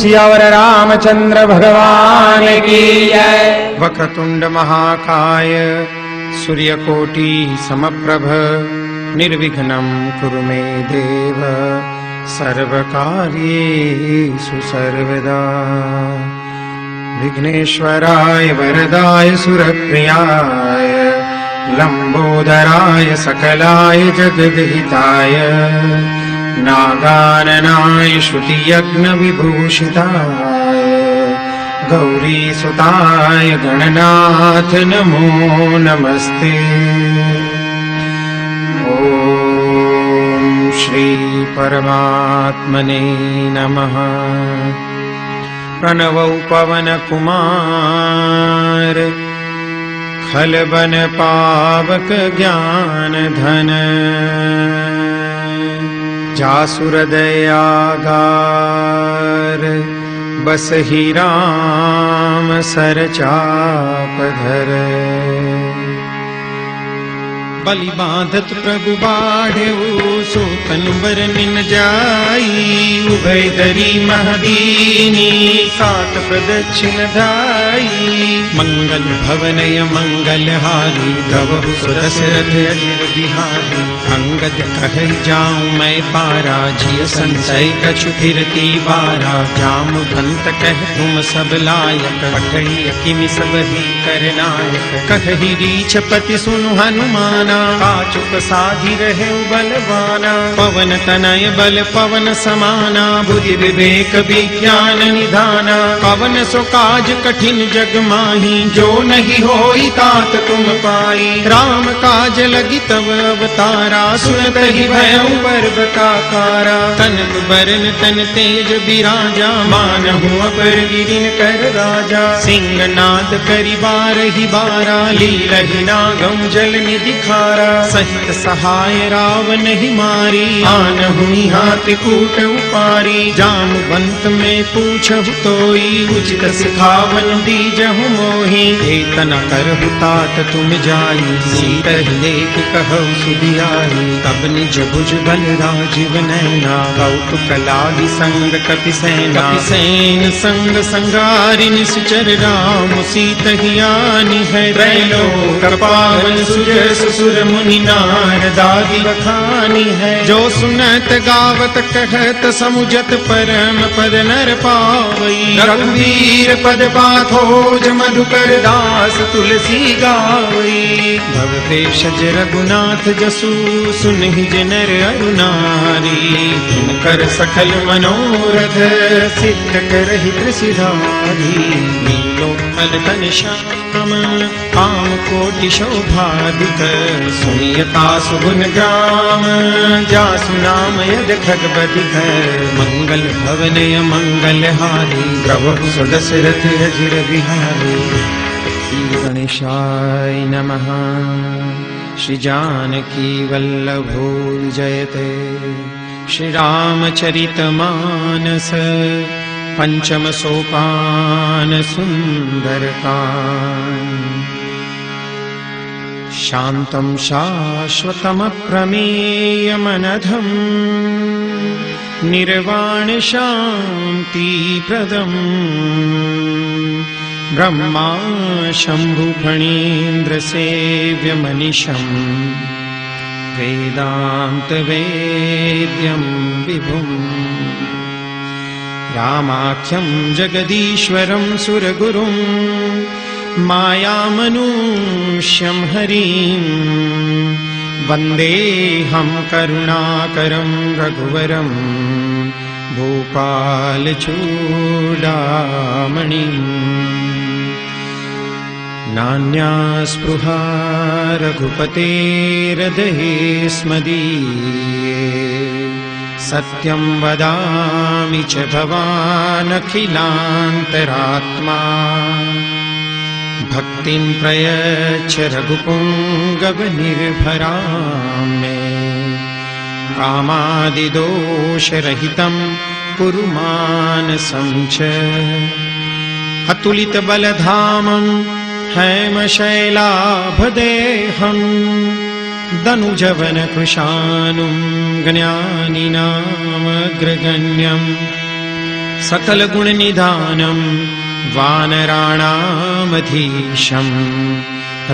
सियावर रामचंद्र भगवान की जय। वक्रतुंड महाकाय सूर्यकोटि समप्रभ निर्विघ्नं कुरु मे देव सर्वकार्येषु सर्वदा। विघ्नेश्वराय वरदाय सुरप्रियाय लंबोदराय सकलाय जगद्हिताय नागाननाय श्रुतियज्ञ विभूषिताय गौरीसुताय गणनाथ नमो नमस्ते। ओम श्री परमात्मने नमः। प्रणवौ पवन कुमार खलबन पावक ज्ञान धन जासुर दयागार बसहि राम सर चाप धर। बलि बांधत प्रभु बाढ़ऊ सोतन बर निन जाई उभय दरी महदीनी सात प्रदक्षिण धाई। मंगल भवनय मंगल हारी गवहु सुरसरथ अजिर बिहारी। अंगद कहि जाऊं मैं पारा जिय संशय कछु फिरती बारा। जामवंत कह तुम सब लायक पठई किमि सब ही करनायक। कहि रीछपति सुनु हनुमाना काचुक साधि रहे बलवाना। पवन तनय बल पवन समाना बुद्धि विवेक विज्ञान निधाना। पवन सो काज कठिन जग माही जो नहीं होई तात तुम पाई। राम काज लगी तब अवतारा सुनत ही भयउ पर्वताकारा। तनक बरन तन तेज बिराजा मानहु अपर गिरिन कर राजा। सिंहनाद करि बारहि बारा लीलहि नागम जल निधि खारा। सहित सहाय रावण ही मारी आनहु हाथ कूट उपारी। जामवंत में पूछहु तोई उचित सिखावन दीजहु मोहि। एतना करहु तात तुम जाई सीतहि लेख कहु सुधियाई। तब निज भुज बल राजीव नैना कौतुक लागी संग कपिसेना। कपिसेन संग संगारि निश्चर राम सीतहि आनी है। त्रैलोक पावन सुजस सुर मुनि नारदादि बखानी है। जो सुनत गावत कहत समुझत परम पद नर पावई। रघुवीर पद पाथोज मधुकर दास तुलसी गावई। भव भेषज रघुनाथ जसु सुनहि नर अरु नारी। कर सकल मनोरथ सिद्ध करहि त्रिशिधारी। नीलोत्पल तन श्याम काम कोटि शोभाधिक। सुनियता सुगुन ग्राम जासु नाम यद खगपतिक। मंगल भवनय मंगल हारी प्रभु सुदशरथ अजिर बिहारी। श्री गणेशाय नमः। श्री जानकी वल्लभो जयते। श्री रामचरित मानस पंचम सोपान सुंदरकांड। शांतं शाश्वतमप्रमेयमनघं निर्वाण शांति प्रदम्। ब्रह्मा शंभु फणीन्द्र सेव्य मनीषं वेदांत वेद्यं विभुम्। रामाख्यं जगदीश्वरं सुरगुरुं मायामनुष्यं हरिं। वन्देऽहं करुणाकरं रघुवरं भूपालचूडामणिम्। नान्या स्पृहा रघुपतेर्हृदये स्मदीये। सत्यं वदामि च भवानखिलान्तरात्मा। भक्तिं प्रयच्छ रघुपुङ्गवनिर्भरां मे। कामादिदोषरहितं कुरु मानसं च। अतुलितबलधामं हैमशैलाभदेहं। दनुजवनकृशानुं ज्ञानिनामग्रगण्यं। सकल गुण निधानम वानराणामधीशम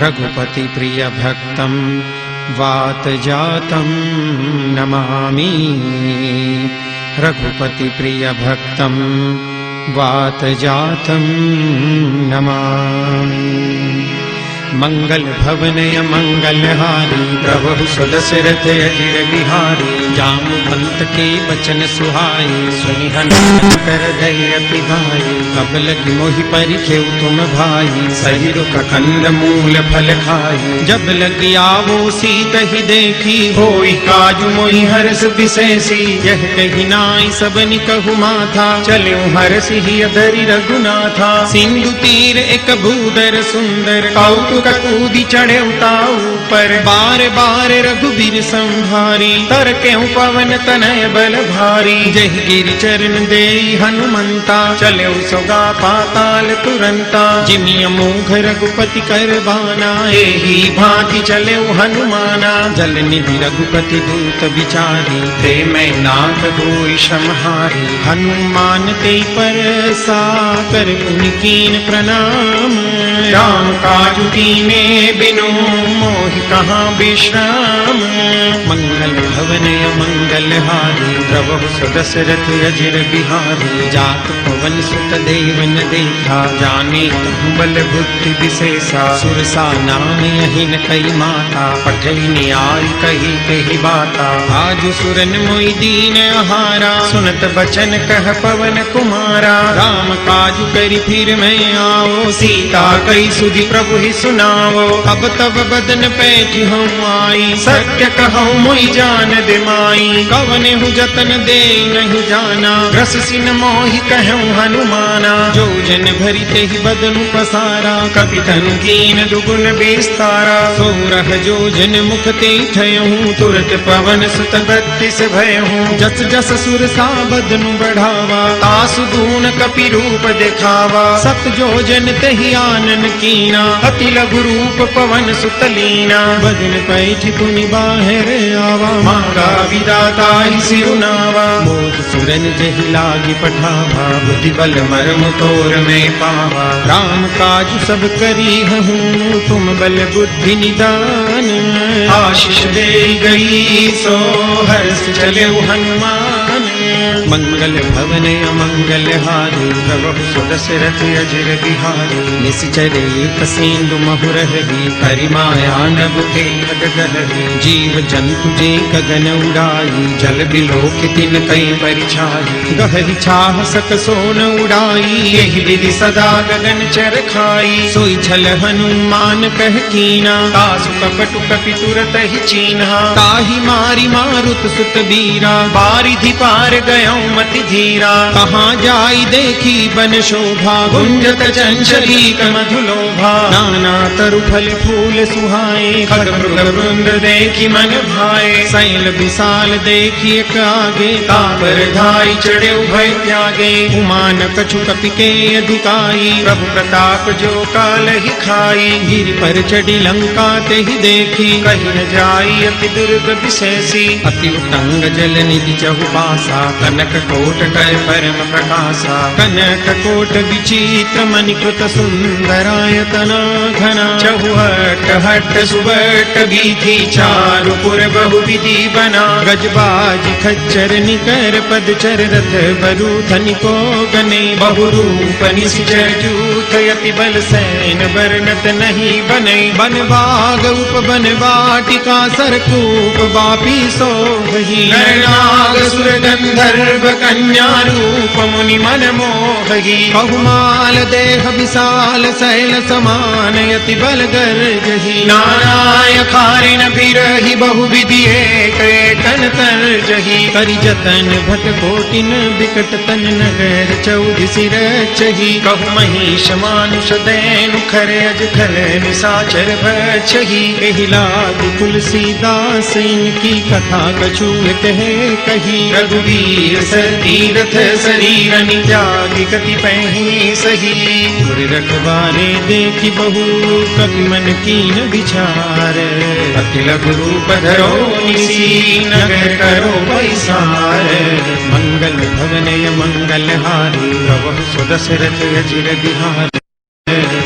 रघुपति प्रिय भक्तम वात जातम नमामि रघुपति प्रिय भक्तम वात जातम नमामि। मंगल भवनय मंगलहारी प्रभु सुदशरथ अजिर बिहारी जामु पंत के बचन सुहाई सुनि हनुमान कर धैर्य गाई कब लगी मोहि परिखेउ तुम भाई सही रुख कंद मूल फल खाई जब लगी आवो सीत ही देखी होई काजु मोहि हर्ष विशेषी यह कही नाई सबनि कहु माथा चल्यो हर्षि धरि रघुनाथा सिंधु तीर एक भूधर सुंदर कौतुक कूदी चढ़े उताऊ पर बार बार रघुबीर संभारी तर क्यों पवन तनय बल भारी जय गिरि चरण दे हनुमंता चले सोगा पाताल तुरंता जिमिय मोघ रघुपति कर बाना एही भांति चले हनुमाना जल निधि रघुपति दूत विचारी ते मैं नाथ होई समहारी हनुमान ते पर साकर उनकीन प्रणाम राम काजु कीने बिनु मोहि कहाँ विश्राम मंगल भवन मंगल हारी प्रभु सुदशरथ अजिर बिहारी जात पवन सुत देवन देखा जाने कहु बल बुद्धि विशेषा सुरसा नाम यहिन कई माता पठई न्याय कही कही बाता आजु सुरन मोहि दीन आहारा सुनत बचन कह पवन कुमारा राम काजु करि फिर मैं आओ सीता कई सुधि प्रभु ही सुनाओ अब तब बदन पैठी हम आई सत्य कहूँ मोहि जान दे माई कवने हूँ जतन दे नहीं जाना रस सिन मोहि कहूँ हनुमाना जो जन भरी ते ही बदन पसारा कपि तनु कीन दुगुन विस्तारा सोरह जो जन मुख ते थयहूँ तुरत पवन सुत 32 भयहूँ जस जस सुर सा बदन बढ़ावा तासु दून कपि रूप दिखावा सत जो जन तहि आनन कीना अति लघु रूप पवन सुतलीना बदन पैठ पुनि बाहर आवा मांगा विदाता ही सिरुनावा मोद सुरन जहि लागी पठावा बुद्धि बल मर्म तोर में पावा राम काज सब करी हूँ तुम बल बुद्धि निदान आशीष दे गई सो हर्ष चले हनुमान मंगल भवन अमंगल हारी प्रभु सुदशरथ अजिर बिहारी निश्चरे कसेंदु महुरहरी हरिमाया नभ के खगगहरी जीव जंतु जे गगन उड़ाई जल बिलोक तिन कई परिछाई गहरी छाह सक सोन उड़ाई यही विधि सदा गगन चर खाई सोई छल हनुमान कह कीना तासु कपटु कपि तुरत ही चीन्हा ताहि मारी मारुत सुत बीरा बारिधि पार गयो मति धीरा कहाँ जाई देखी बन शोभा गुंजत चंचली मधुलोभा नाना तरु फल फूल सुहाए खग मृग वृंद देखी मन भाए शैल विशाल देखी एक आगे तापर धाई चढ़े उभय त्यागे उमान कछु कपि के अधिकाई प्रभु प्रताप जो काल ही खाई गिरि पर चढ़ी लंका ते ही देखी कहीं न जाई अति दुर्ग विशेषी अति उतंग जल निधि चहुबासा कनक कोट कर परम प्रकाशा कनक कोट विचित्र मणिकृत सुंदरायतना घना चहुहट हट सुबट बीथी चारु पुर बहु विधि बना गजबाज खच्चर निकर पदचर रथ बरु धनिको गने बहु रूप निश्चर जूथ यति बल सैन बरनत नहीं बने बन भाग उप बन वाटिका सरकूप बापी सोही नरनाग सुर गंधर्व कन्या रूप मुनि मन मोही बहुमाल देह विशाल शैल समान यति बल गर्जहि नाराय खारिन बिरहि बहु विधि एकन तरजहि करि जतन भट कोटिन विकट तन नगर 14 सिर चही कहु महिष मानुष दैनु खर अज खल निशाचर भक्षहि एहि लाग तुलसीदास इनकी कथा कछु कहे कही रघुवीर तीर्थ तीर्थ शरीरनि त्यागी कति पही सही। गुर रखवारे देखी बहु कपि मन कीन विचार। अति लघु रूप धरो निसी नगर करो पैसार। मंगल भवनय मंगल हारी प्रभु सुदशरथ अजिर बिहारी।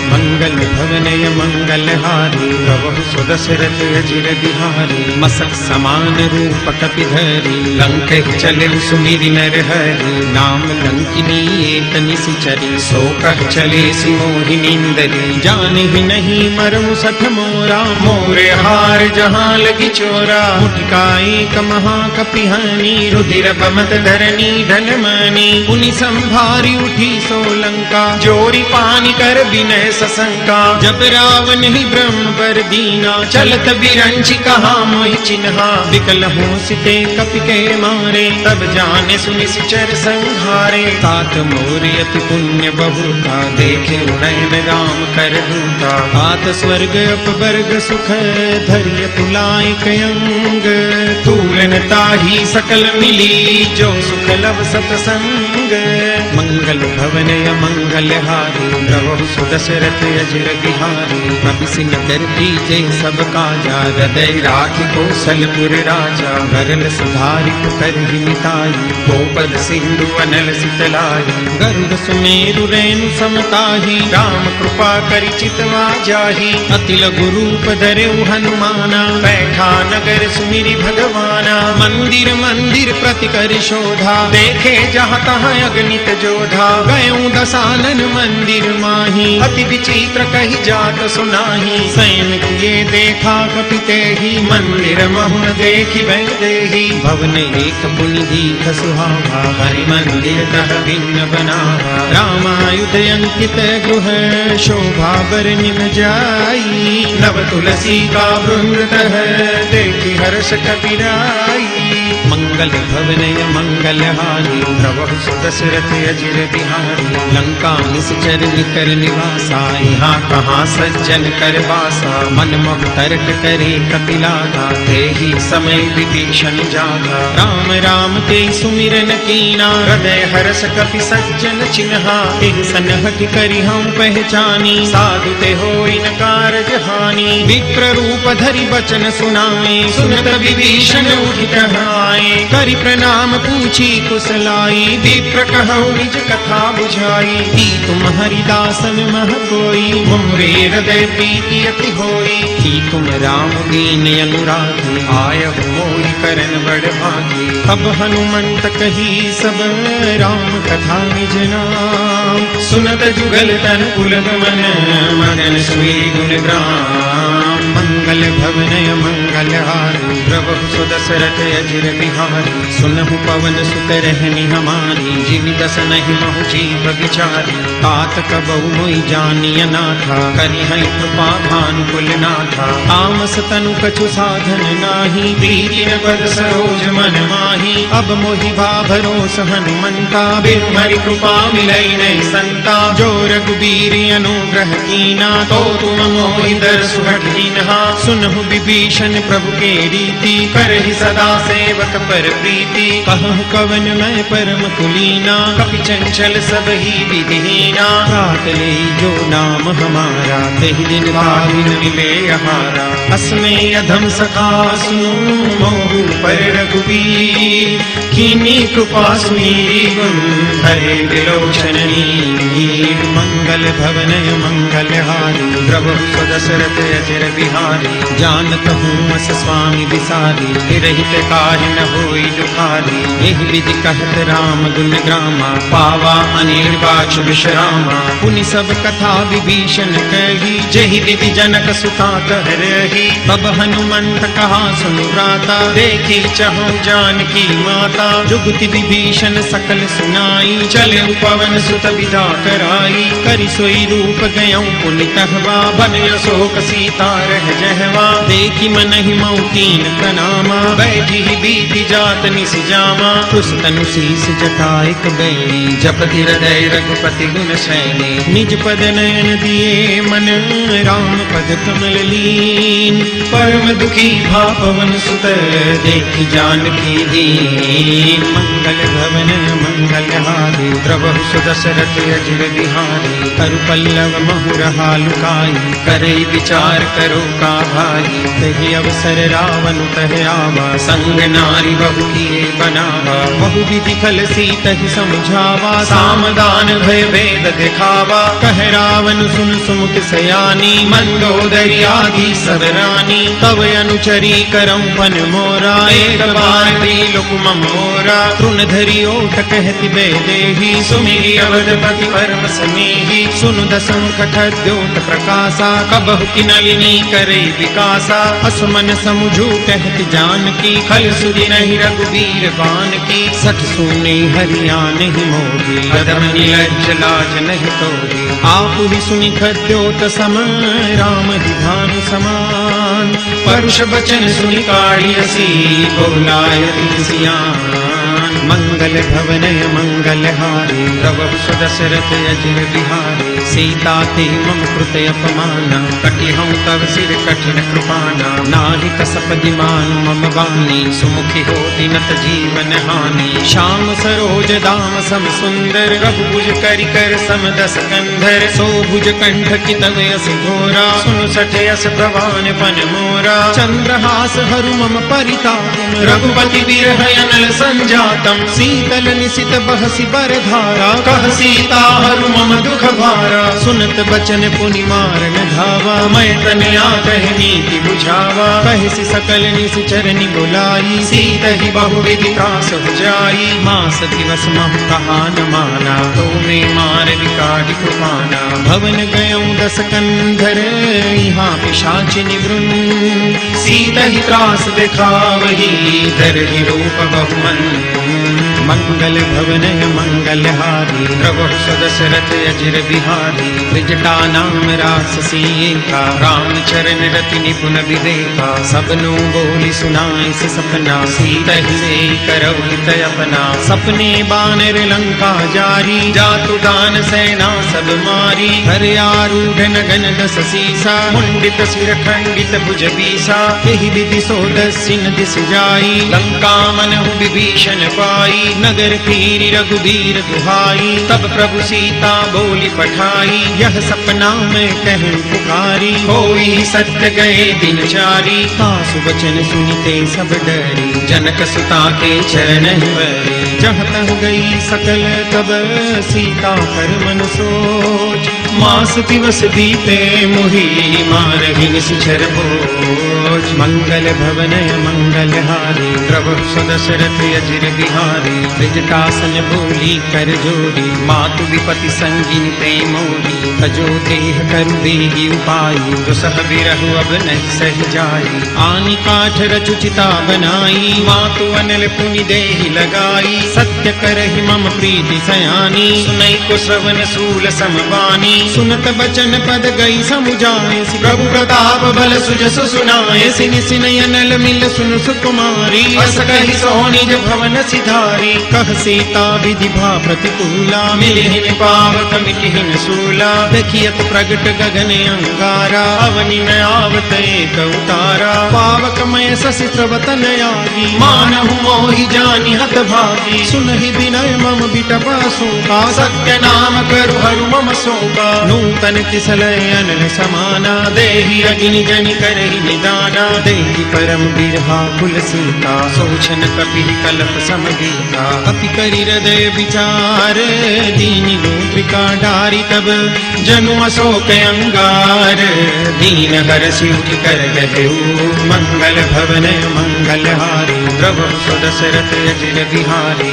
मंगल भवनय मंगल हारी प्रभु सुदशरथ अजिर बिहारी। मसक समान रूप कपिधरी लंक चले सुमिरि नर हरि। नाम लंकिनी एक निशिचरी सो कह चले सिमोहिनींदरी। जान ही नहीं मरमु सठ मोरा मोरे हार जहाँ लगी चोरा। मुठका एक महाकपिहानी रुधिर बमत धरनी धन मानी। पुनि संभारी उठी सोलंका जोरी पानी कर विनय सशंका। जब रावण ही ब्रह्म पर दीना चलत बिरंची कहा मोहि चिन्हा। विकल हो सिते कपि के मारे तब जाने सुनि सुचर संहारे। तात मोर अति पुण्य बहुता देखे नयन राम कर दूता। तात स्वर्ग अपवर्ग सुख धैर्य तुलायक अंग। तूलन ताही सकल मिली जो सुख लब सतसंग। मंगल भवनय मंगल हारी प्रभु सुदशरथ अजिर बिहारी। कपिसिन कर दीजे सब काजा हृदय राखि कौशलपुर राजा। गरल सुधारि कर मिताई गोपद सिंधु अनल सितलाई। गरुड़ सुमेरु रेणु समताही राम कृपा करि चितवा जाही। अति लघु रूप धरेउ हनुमाना बैठा नगर सुमिरि भगवाना। मंदिर मंदिर प्रति कर शोधा देखे जहाँ तहाँ अगणित जोधा। गयऊ दसानन मंदिर माही अति विचित्र कही जात सुनाही। सैन किए देखा कपिते ही मंदिर महुन देखी वैदेही। भवन एक पुनि दीख सुहावा हरि मंदिर तह भिन्न बनावा। रामायुध अंकित गृह शोभा बरनिम जाई। नव तुलसी का वृंद तह देखी हर्ष कपिराई। मंगल भवनय मंगल हारी प्रभु सुदशरथ अजिर बिहारी। लंका निश्चर निकर निवासा यहाँ कहाँ सज्जन कर वासा। मन मह तर्क करे कपिलागा तेहि समय विभीषण जागा। राम राम ते सुमिरन कीना हृदय हर्ष कपि सज्जन चिन्हा। तिह सनहट करि हम पहचानी साधु ते होई न कारज हानि। विप्र रूप धरि बचन सुनाए सुनत विभीषण उठि कहाए। करि प्रणाम पूछी कुशलाई विप्र कहु निज कथा बुझाई। की तुम हरिदासन मह कोई मोरे हृदय प्रीति अति होई। की तुम राम दीन अनुरागी आयहु मोहि करन बड़ भागी। अब हनुमंत कही सब राम कथा निज नाम। सुनत जुगल तन पुलक मन मगन सुई गुण ग्राम। मंगल भवनय मंगल हारी प्रभु सुदशरथ अजिर बिहारी। सुनहु पवन सुत रहनी हमारी जिन दस नहीं महु जीव विचारी। तात कबहु मोहि जानिय नाथा करि है कृपा भानुकुल नाथा। तामस तनु कछु साधन नाही प्रीति न पद सरोज मन माही। अब मोहि भा भरोस हनुमंता बिनु हरि कृपा मिलै नहीं संता। जो रघुबीर अनुग्रह कीना तो तुम मोहि दरसु हठीनहा। सुनहु विभीषण प्रभु के रीति करहि सदा सेवक पर प्रीति। कहु कवन मैं परम कुलीना कपि चंचल सब ही विधिहीना। रात ले जो नाम हमारा तेहि दिन भागिन मिले हमारा। अस्मे अधम सखा सुनो मोहु पर रघुबीर। कीनी कृपा सुमीरी गुण हरे विलोचन नीर। मंगल भवनय मंगल हारी प्रभु सुदशरथ अजिर बिहारी। जानत हूँ अस स्वामी विसारी रहित काहि न होई दुखारी। एहि विधि कहत राम गुण ग्रामा पावा अनिर्वाच विश्रामा। पुनि सब कथा विभीषण कही जहि विधि जनक सुता कह रही। तब हनुमंत कहा सुनु भ्राता देखी चहु जानकी माता। जुगति विभीषण सकल सुनाई चले पवन सुत विदा कराई। करि सोई रूप गयऊं पुनितहवा बन अशोक सीता रह जहवा देखी मन ही मऊ कीन प्रणामा बैठी ही बीती जात निस जावा उस तनु शीस जटाइक बैणी जपति हृदय रघुपति गुण शैली निज पद नयन दिए मन राम पद कमल लीन परम दुखी भा पवन सुत देखी जानकी दीन मंगल भवन मंगल हारी द्रवहु सुदशरथ अजिर बिहारी करु पल्लव महु रहा लुकाई करे विचार करो का भाई तहि अवसर रावण तह आवा संग नारी बहु किए बनावा बहु विधि फल सीतहि समझावा सामदान भय भेद दिखावा कह रावण सुन सुमुख सयानी मंदोदरी आदि सब रानी तव अनुचरी करऊं पन मोरा एक बार त्रिलोक मम मोरा तृण धरि ओट कहति बेदेही सुमिरि अवधपति परम स्नेही सुनु दसमुख द्योत प्रकाशा कबहु की नलिनी करे विकासा असमन समुझू कहति जानकी खल सुधि नहीं रघुबीर बान की सठ सुने हरियाण ही मोगी अदम निलज्ज लाज नहीं तोगी आपु ही सुनि खद्योत सम राम ही भानु समान परुष बचन सुनि काढ़ियसी बोलायति सियान मंगल भवनय मंगल हारी द्रवहु सुदशरथ अजिर बिहारी सीता ते मम कृत अपमाना कटिहऊं तव सिर कठिन कृपाना नाहि कसपदि मानु मम वाणी सुमुखी होति नत जीवन हानि श्याम सरोज दाम सम सुंदर रघुभुज करि कर सम दस कंधर सो भुज कंठ की तव यस घोरा सुनु सठ यस भवान पन मोरा चंद्रहास हरु मम परिताप रघुपति विरह अनल संजातम शीतल निशित बहसी बरधारा कह सीता हरु मम दुख भारा सुनत बचन पुनि मारन धावा मैं तनया कह नीति बुझावा कहसी सकल निस चरनि बुलाई सीत ही बहु विधि त्रास बुझाई मास दिवस महु कहा न माना तो में मार विकाटि कृपाना भवन गयऊं दस कंधर यहाँ पिशाचिनि वृंद सीत ही त्रास दिखावही धर ही रूप बहुमन मंगल भवनय मंगल हारी द्रवहु सदशरथ अजिर बिहारी त्रिजटा नाम राससी एका राम चरण रति निपुण विवेका सबनु बोली सुनाई से सपना सीता ही से करौ हित अपना सपने बानर लंका जारी जातु दान सेना सब मारी हर आरूढ़ नगन दस सीसा मुंडित सिर खंडित भुज बीसा यही विधि सो दस्सिन दिस जाई लंका मनहु विभीषण पाई नगर फिरी रघुबीर दुहाई तब प्रभु सीता बोली पठाई यह सपना में कहूं पुकारी होई सत्य गए दिन चारी तासु वचन सुनते सब डरी जनक सुता के चरण वरी जह तह गई सकल तब सीता कर मन सोच मास दिवस बीते मुहि मारहि निश्चर बोझ मंगल भवनय मंगल हारी द्रवहु सुदशरथ अजिर बिहारी त्रिजटासन बोली कर जोड़ी मातु विपति संगिनी ते मोरी तजो देह करु बेगी उपाई दुसह बिरहु अब नहीं सह जाई आनी काठ रचुचिता बनाई मातु अनल पुनि देहि लगाई सत्य करहि मम प्रीति सयानी सुनई को श्रवण सूल समवानी सुनत बचन पद गई समुझाए प्रभु प्रताप बल सुजस सुनाए सिनि सिनय अनल मिल सुन सुकुमारी अस कहि सोनिज भवन सिधारी कह सीता विधि भा प्रतिकूला मिलिहिन पावक मिटिहिन सूला देखियत प्रगट गगन अंगारा अवनि न आवत एक उतारा पावक मय ससि प्रवतन आगी मानहु मोहि जानि हत भागी सुनहि विनय मम बिटपा सोका सत्य नाम करु हरु मम सोका नूतन किसलय अनल समाना देहि अग्नि जनि करहि निदाना देहि परम बिरहा कुल सीता सोचन कपि कलप समगीता अपि करि हृदय विचार दीनि गोत्रिका डारी तब जनु अशोक अंगार दीन हरषि उठि कर गहु मंगल भवन मंगल हारी द्रवहु सुदशरथ अजिर बिहारी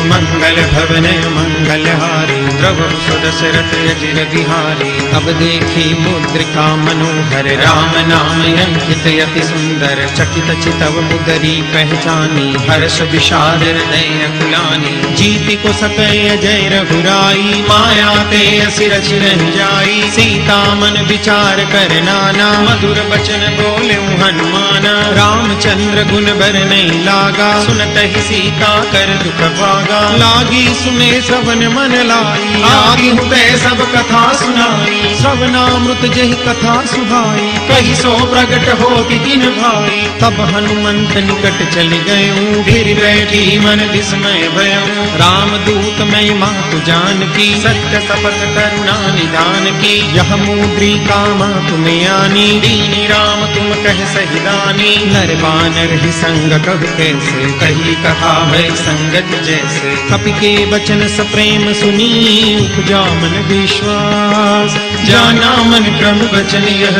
मंगल भवनय मंगलहारी द्रवहु सुदशरथ अजिर बिहारी। अब देखी मुद्रिका मनोहर राम नाम अंकित अति सुंदर। चकित चितव मुदरी पहचानी हर्ष विषाद हृदय अकुलानी। जीति को सकय जय रघुराई माया ते असि रचि नहीं जाई। सीता मन विचार कर नाना मधुर बचन बोले हनुमाना। रामचंद्र गुण बर नहीं लागा सुनत ही सीता कर दुख भागा। लागी सुने श्रवण मन लाई आगी हुए सब कथा सुनाई। श्रवणामृत जहि कथा सुहाई कही सो प्रगट हो किन भाई। तब हनुमंत निकट चल गए फिर बैठी मन विस्मय भयऊ। राम दूत मैं मातु जान की सत्य शपथ करुणा निधान की। यह मुद्रिका मातु में आनी दीनी राम तुम कह सही दानी। नर बानर ही संग कह कैसे कही कहा भय संगत जैसे। कपि के वचन सप्रेम सुनी उपजा मन विश्वास। जाना मन क्रम वचन यह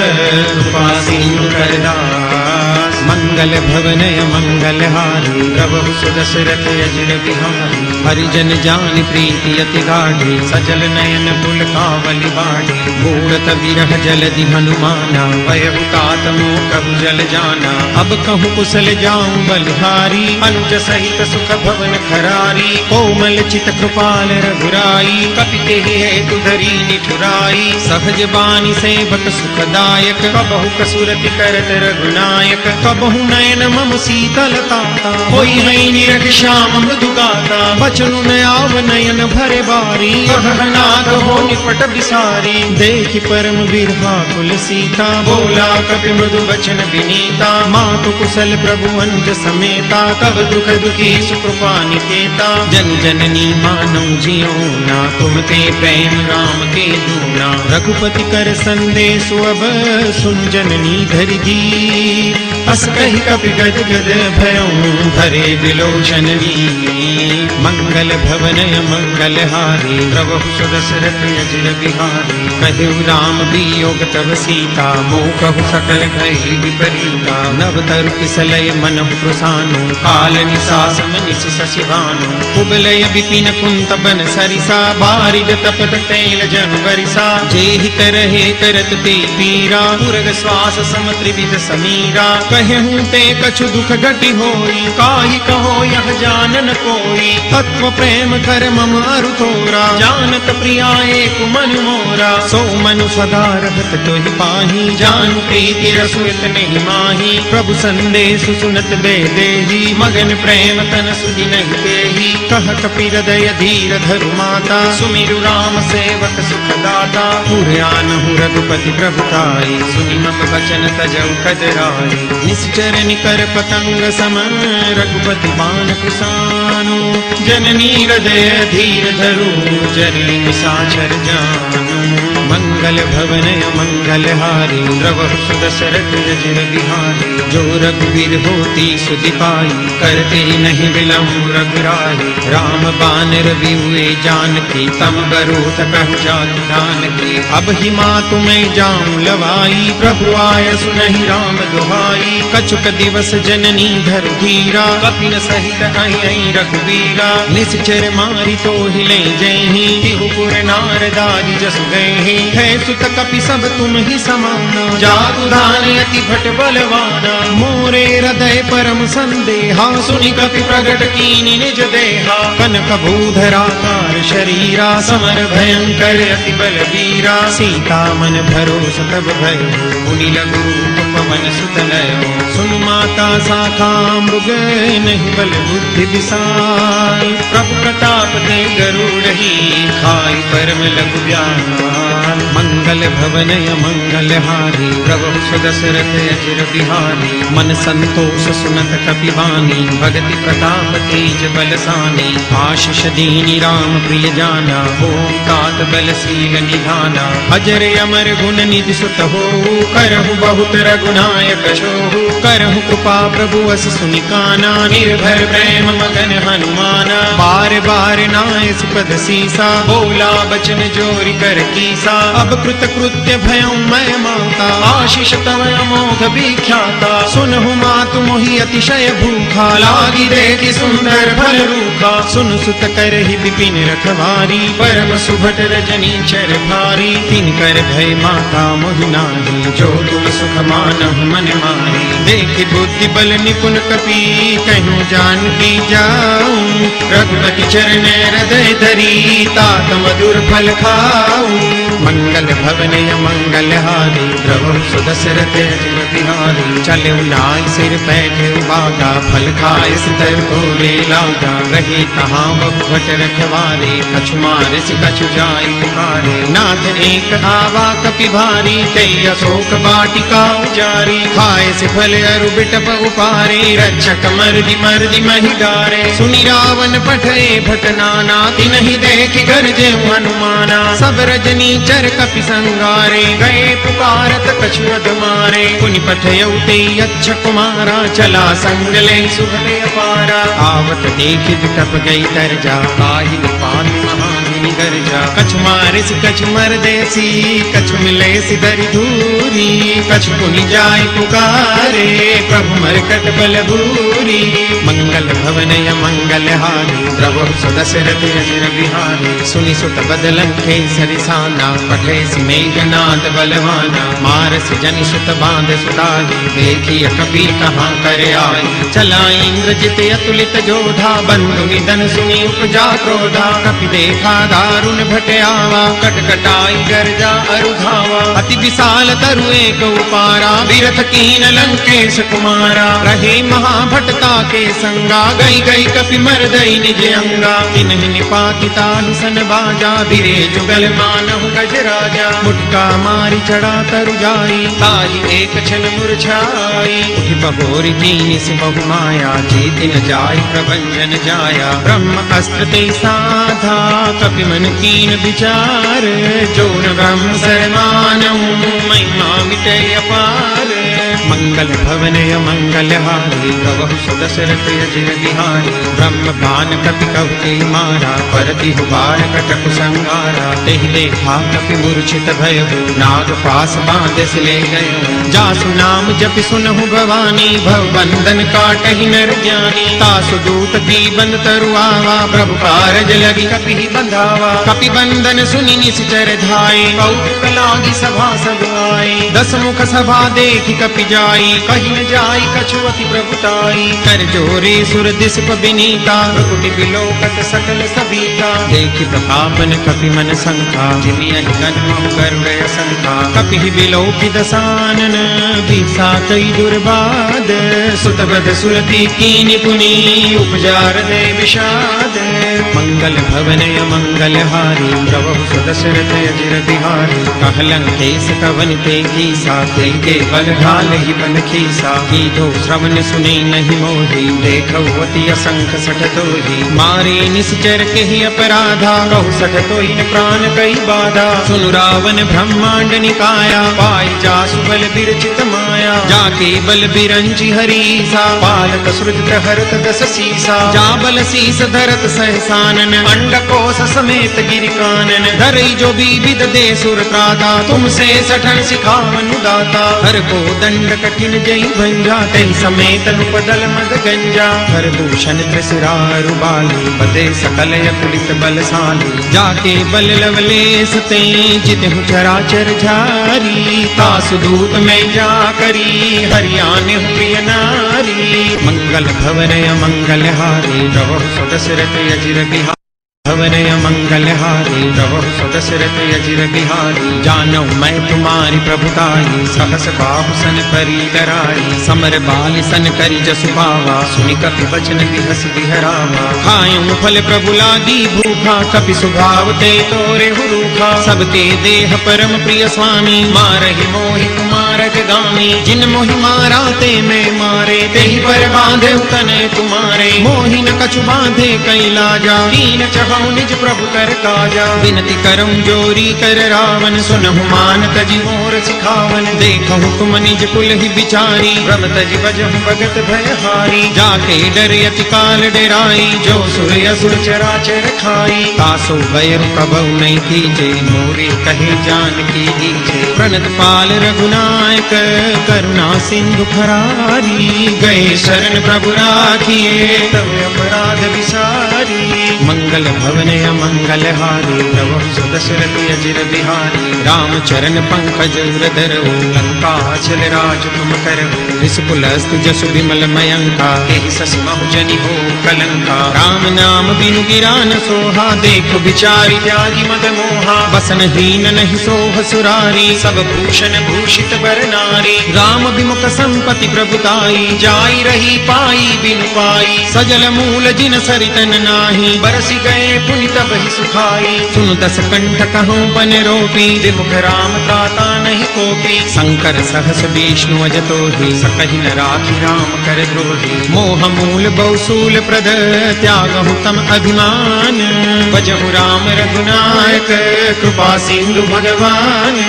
कृपा सिंधु करदास। मंगल भवनय मंगलहारी प्रभु सुदशरथ अजिर बिहारी। हरिजन जान प्रीति अति गाढ़ी सजल नयन पुलकावली बाढ़ी। मूढ़त विरह जलधि हनुमाना भयभुतात मोह कबु जल जाना। अब कहूँ कुशल जाऊं बलिहारी अनुज सहित सुख भवन खरारी। कोमल चित कृपाल रघुराई कपि तेहि हेतु धरी निठुराई। सहज बानी सेवक सुखदायक कबहु कसुरति करत रघुनायक। कबहु नयन मम शीतलता होई है निरख श्याम मृदु गाता। बचनु न आव नयन भरे बारी कहनाथ हो निपट बिसारी। देखि परम बिरहा कुल सीता बोला कपि मृदु वचन विनीता। मातु कुशल प्रभु अंज समेता कब दुख दुखी सुकृपा निकेता। जन जननी मानौ जियो ना तुम ते प्रेम राम के दूना। रघुपति कर संदेश अब सुन जननी धरि जी। अस कहि कपि गद गद भयऊ भरे विलोचन वीर। मंगल भवनय मंगलहारी प्रभु सुदशरथ अजिर बिहारी। कहु राम वियोग तब सीता मोह कहु सकल भय विपरीता। नव तरु किसलय मनहु प्रसानु काल निसासम निशि शशि भानु। कुबलय विपिन कुंत बन सरिसा बारिज तपत तैल जन बरिसा। जेहि करहे करत ते पीरा पुरग श्वास सम त्रिविध समीरा। कहूँ ते कछु दुख घटि होई काहि कहो यह जानन कोई। तत्व प्रेम कर मम अरु तोरा जानत प्रिया एक मन मोरा। सो मनु सदा रहत तोहि पाही जानु प्रीति रसुत नहीं माही। प्रभु संदेश सुनत बेदेही मगन प्रेम तन सुधि नहीं देही। कह कपि हृदय धीर धरु माता सुमिरु राम सेवक सुखदाता। पुरानहु रघुपति प्रभुताई सुनि मम वचन तजौ कजराई। निश्चर निकर पतंग सम रघुपति बाण कुसानु। जननी हृदय धीर धरु जरी निशाचर जानु। मंगल भवनय मंगलहारी प्रभु सुदशरथ अजिर बिहारी। जो रघुवीर होती सुधि पाई करते नहीं विलम्ब रघुराई। राम बानर बिहुए जानकी तम बरूथ कहु जाति जानकी। अब ही मातु मैं जाऊं लवाई प्रभु आय सुनहि राम दुहाई। कछुक दिवस जननी धरु धीरा कपिन सहित आई रघुवीरा। निश्चर मारि तो हिले जयहि तिहुपुर नारदादि जसु गए। है सुत कपि सब तुम ही समाना जादू दान अति भट बलवाना। मोरे हृदय परम संदेहा सुनि कपि प्रगट कीनि निज देहा। कनक भूधराकार शरीरा समर भयंकर अति बलवीरा। सीता मन भरोस तब भयो मुनि लघु पवन सुत लयो। सुन माता शाखा मृग नहीं बल बुद्धि विशाल। प्रभु प्रताप दे गरुड़ ही खाई परम लघु व्याल। मंगल भवनय मंगलहारी प्रभु सुदशरथ अजिर बिहारी। मन संतोष सुनत कपि वाणी भगति प्रताप तेज बलसानी। आशीष दीनी राम प्रिय जाना ओम तात बलशील निधाना। अजर अमर गुण निधि सुत हो, करहु बहुत रघुनायक शोहु। करहु कृपा प्रभु अस सुनिकाना, निर्भर प्रेम मगन हनुमाना। बार बार नाय सुपद सीसा, बोला बचन जोरि कर कीसा। अब कृत कृत्य भयउ मैं माता, आशीष तव अमोघ विख्याता। सुनहु मातु मोहि अतिशय भूखा, लागी देखि सुंदर फल रूखा। सुन सुत करहि विपिन रखवारी, परम सुभट रजनी चर भारी। तिनकर भय माता मोहि नाहि, जो तुम सुख मानहु मन माही। देखि बुद्धि बल निपुण कपि, कहूँ जानकी जाऊं। रघुपति चरण हृदय धरी, तात मधुर फल खाऊं। मंगल भवन मंगल हारी, द्रवहु सुदशरथ अजिर बिहारी। चलऊ नाय सिर पैठे बागा, फल खाय सितर तोरे लागा। रही तहाँ बहु भट रखवारे, कछु मारिस कछु जाय पुकारे। नाथ एक आवा कपि भारी, तै अशोक वाटिका उजारी। खाए से फल अरु बिटप उपारे, रक्षक मर्दि महि डारे। सुनि रावण पठे भट नाना, तिनहि देखि गरजे हनुमाना। सब रजनी चर कपि संगारे, गए पुकारत कछु अध मारे। पुनि पठयउ ते अच्छ कुमारा, चला संग ले सुभते अपारा। आवत देखि बिटप गई तरजा, काहि पाति महामुनि गरजा। कछु मारिस कछु मरदेसी, कछु मिले सिधरि धूरी। कछु पुनि जाय पुकारे, प्रभु मरकट बल भूरी। मंगल भवन मंगल हारी, द्रवहु सुदशरथ अजिर बिहारी। सुनि सुत बदलन केसरि साना, पठे मेघनाद बलवाना। मारस जनि सुत बांध सुताई, देखी कपि कहाँ कर आई। चला इंद्रजित अतुलित जोधा, बंधु निधन सुनि उपजा क्रोधा। कपि देखा दारुण भट आवा, कटकटाई गर्जा अरु धावा। अति विशाल तरु एक उपारा, विरथ कीन लंकेश कुमारा। रहे महाभटता के संगा, गई गई कपि मरदई निज अंगा। तिन्हि निपाति ताहि सन बाजा, धीरे जुगल मानहु गजराजा। मुटका मारी चढ़ा तरु जाई, ताहि एक छन मुरझाई। उठि बहोरि कीनिस बहु माया, जीति न जाय प्रभंजन जाया। ब्रह्म अस्त्र ते साधा, कपि मन कीन विचार। जो न ब्रह्म शरमानहु, महिमा मिटै अपार। मंगल भवन मंगल हारी, द्रवहु सुदशरथ अजिर बिहारी। ब्रह्म बान कपि कहु के मारा, परति हुबार कटकु संगारा। तेहि देखा कपि मूर्छित भयउ, नाग पास बांधस ले गयो। जासु नाम जपि सुनहु भवानी, भव बंधन काटहि नर ज्ञानी। तासु दूत की बंद तरु आवा, प्रभु कारज लगी कपि बंधावा। कपि बंधन सुनि निश्चर धाये, कौतुक लागी सभा सब आए। दस मुख सभा देखि कपि जाई, कहि न जाई कछु अति प्रभुताई। कर जोरे सुर दिस बिनीता, प्रकुटि बिलोकत सकल सबीता। देखि प्रतापन कपि मन संखा, जिमियहि गन्महु गरुड़ असंखा। कपि बिलोकि दसानन, बिसा कई दुर्बाद। सुतबद सुरति कीनि पुनि, उपजार दे विषाद। मंगल भवन मंगल हारी, द्रवहु सुदशरथ अजिर बिहारी। कहलन केस कवन ते कीसा, के बल ढाल ही बन खीसा। कीधो श्रवण सुने नहीं मोही, देखौ अति असंख सठ तोही। मारे निश्चर के ही अपराधा, कहु सठ तोहि न प्राण कई बाधा। सुनु रावण ब्रह्मांड निकाया, पाई जासु बल बिरचित माया। जाके बल बिरंची हरीसा, पालक सृजत हरत दस सीसा। जा बल शीस धरत सहसानन, अंडकोश समेत गिरि कानन। धरई जो विविध दे सुर त्राता, तुमसे सठन सिखावनु दाता। हर को दंड कठिन जई भंजा, तई समेत नुपदल मद गंजा। हर दूषण त्रिशिरारु बाली, बदे सकल अतुलित बलशाली। जाके बल लवलेस ते, जितहु चराचर झारी। तासु दूत में जा करी, हरियाने प्रिय नारी। मंगल भवन मंगल हारी, द्रवहु सुदशरथ अजिर बिहारी। भवन मंगल हारी, द्रवहु सुदशरथ अजिर बिहारी। जानौ मैं तुम्हारी प्रभुताई, सहस बाहु सन करी डराई। समर बाल सन करी जसु पावा, सुनि कपि बचन बिहस बिहरावा। खायूं फल प्रभु लागी भूखा, कपि सुभाव ते तोरे हुरूखा। देखा सबके देह परम प्रिय स्वामी मारहि मोहि कुमारक गामी जिन मोहि मारा ते में मारे तेहि पर बांधे तने तुम्हारे मोहि न कछु बांधे कई लाजा दीन चहु निज प्रभु कर काजा विनती करम जोरी कर रावण सुनहु मान तजि मोर सिखावन देखहु तुम निज कुल ही बिचारी भ्रम तजि बजहु भगत भयहारी जाके डर यति काल डराई जो सुर असुर चराचर खाई तासो बैर कबहु नहीं कीजे मोरे कहे जान की दीजे प्रणत पाल रघुनायक करुणा सिंधु खरारी गए शरण प्रभु राखिए तब अपराध विसारी मंगल भवन अमंगल हारी प्रभु सुदशरथ अजिर बिहारी राम चरण पंकज हृदय लंका चल राज तुम करो रिसपुलस्त जसु विमल मयंका एहि ससि महु जनि हो कलंका राम नाम बिनु गिरान सोहा देखो बिचारी त्यागी मद मोहा बसन हीन नहीं सोह सुरारी सब भूषण भूषित बर नारी राम विमुख संपति प्रभुताई जाई रही पाई बिनु पाई सजल मूल जिन सरितन नाही बरसी गए पुनि तब ही सुखाई सुन दस कंठ कहूँ बन रोपी विमुख राम त्राता नहीं कोपी शंकर सहस विष्णु अजतो ही सकहि न राखी राम कर द्रोही मोह मूल बहुसूल प्रद त्यागहु तम अभिमान भजहु राम रघुनायक कृपा सिंधु भगवान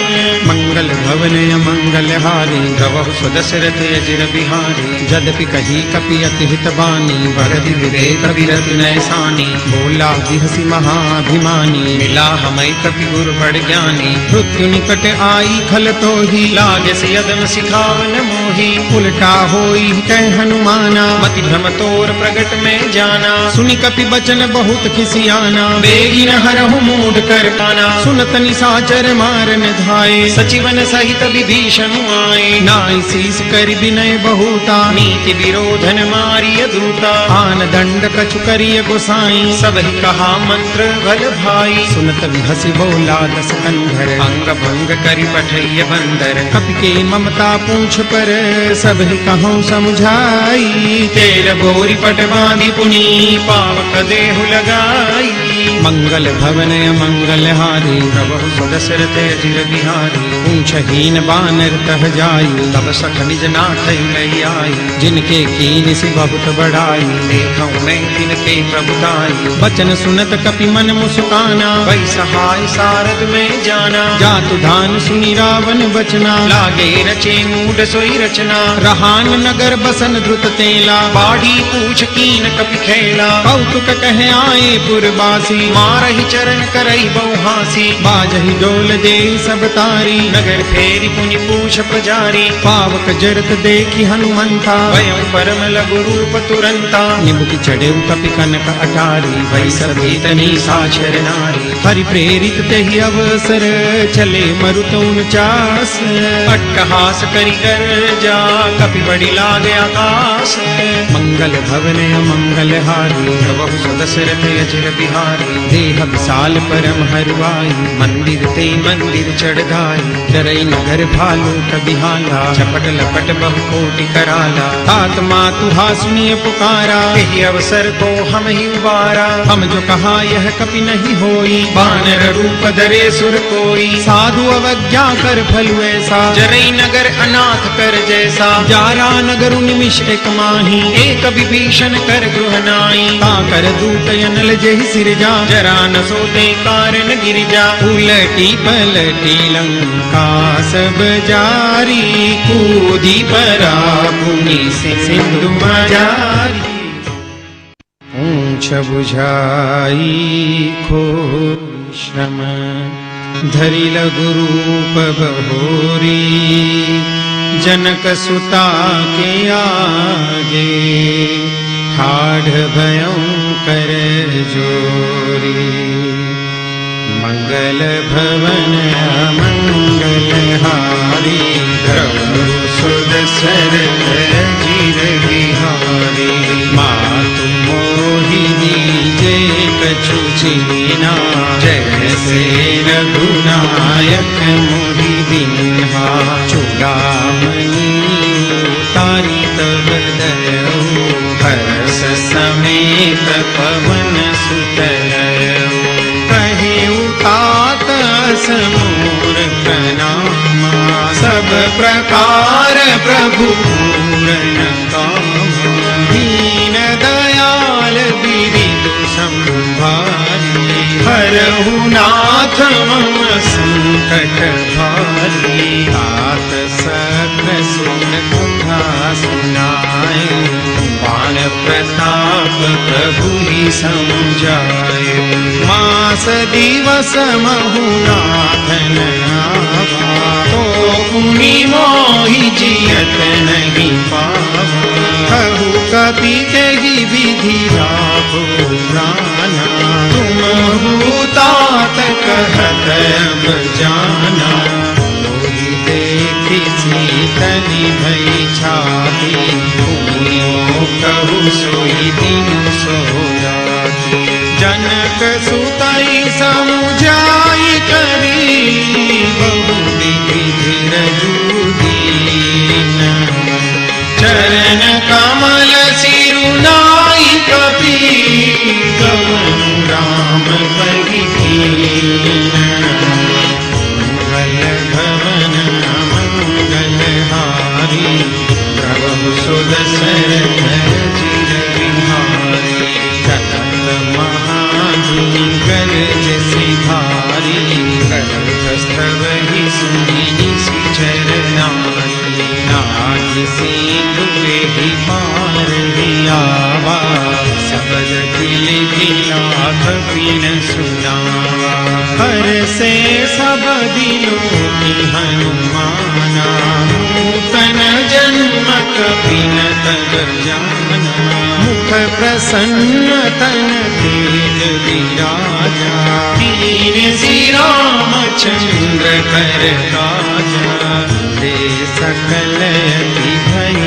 मंगल भवन अमंगल हारी गवहु सुदशरथ अजिर बिहारी जदपि कही कपि अति हित बानी भरति विवेक विरति नैसानी बोला बिहसी महाभिमानी मिला हमै कपि गुर बड़ ज्ञानी मृत्यु निकट आई खल तो ही लागे से यदम सिखावन मोही उल्टा होई कह हनुमाना मति भ्रम तोर प्रगट में जाना सुनि कपि बचन बहुत खिसियाना बेगी न हरहु मूढ़ कर पाना सुनत निशाचर मारन धाये सचिवन सहित विभीषण आए नाई शीस कर विनय बहुता नीति विरोधन मारिय दूता आन दंड कछु करिय गोसाई सब ही कहा मंत्र भल भाई सुनत हसी बोला दस कंधर अंग भंग करि पठैय बंदर कपि के ममता पूछ पर सब ही कहूँ समझाई तेर बोरी पट बांधी पुनी पावक देहु लगाई मंगल भवन मंगल हारी प्रभु सुदशरथ अजिर बिहारी पूछहीन बानर तह जाई तब सख निज नाथ लई आई जिनके कीन सी बहुत बढ़ाई देखऊं मैं तिनके प्रभुताई बचन सुनत कपि मन मुस्काना वै सहाय सारद में जाना जातु धान सुनि रावण बचना लागे रचे मूढ़ सोई रचना रहान नगर बसन द्रुत तेला बाढ़ी पूछ कीन कपि खेला कौतुक कहे आए पुरबासी मारहि चरण करई बहुहासी बाजहि डोल दे सब तारी नगर फेरी पुनि पूछ पुजारी पावक जरत देखी हनुमंता वयं परम लघु रूप तुरंता निमुख चढ़े कपि कनक अटारी वै सभी तनी साक्षर नारी हरि प्रेरित तेहि अवसर चले मरुत 49 अट्टहास करि कर जा कपि बड़ी लागे आकाश मंगल भवन मंगल हारी प्रभु सुदशरथ अजिर बिहारी देह विशाल परम हरुआई मंदिर ते मंदिर चढ़ाई डरई नगर भालू कबिहाला चपट लपट बहु कोटि कराला तात मातु हासुनिय पुकारा यही अवसर को हम ही उबारा हम जो कहा यह कपि नहीं होई बानर रूप धरे सुर कोई साधु अवज्ञा कर फलु ऐसा जरई नगर अनाथ कर जैसा जारा नगर निमिष एक माही एक विभीषण कर गृह नाई ता कर दूत अनल जहि सिरजा जरा न सोते कारण गिरिजा उलटी पलटी लंका सब जारी कूदी परा पुनि सिंधु मजारी ऊंच बुझाई खो श्रम धरि लघु रूप बहोरी जनक सुता के आगे ठाढ़ भयंकर जोरी मंगल भवन मंगल हारी प्रभु सुदशरथ अजिर बिहारी मातु मोहिनी जय कछु छीना जैसे रघुनायक मोहि दीन्हा चूड़ामणि तारी तब दयो हर्ष समेत पवन सुत कहे उतात मोर प्रणामा, सब प्रकार प्रभु पूरन कामा, दीन दयाल बिरिदु संभारी, हरहु नाथ मम संकट भारी, तात सकल सुन कथा सुनाए, बाण प्रताप प्रभु ही समझाए, मास दिवस महु नाथन आवा, तो मुनि मोहि जियत नहीं पावा, कहु कपि तेहि विधि लाभो प्राणा, तुम तात कहत अब जाना, मोहि देखि सीतनि भई छाती, भूमियो कहु सोई दिन सो राती, जनक सुतई समुझाई करी, बहु विधि धीरजु दीन, चरण कमल सिरुनाई कपि, गमन राम परि दीन, मंगल भवन मंगल हारी, प्रभु सुदशरथ चिर बिहारी, सतत महाजुगल जसि भारी, कंठस्थवहि सुनि सुचर नारी, नाथ सिंधुहि पार हियावा, सबद दिल लाख बिन सुनावा, हर से सब दिलों की हनुमाना, नूतन जन्म कपिन तब जाना, मुख प्रसन्न तन तेज विराजा, दीन श्री रामचंद्र कर काजा, दे सकल यति भई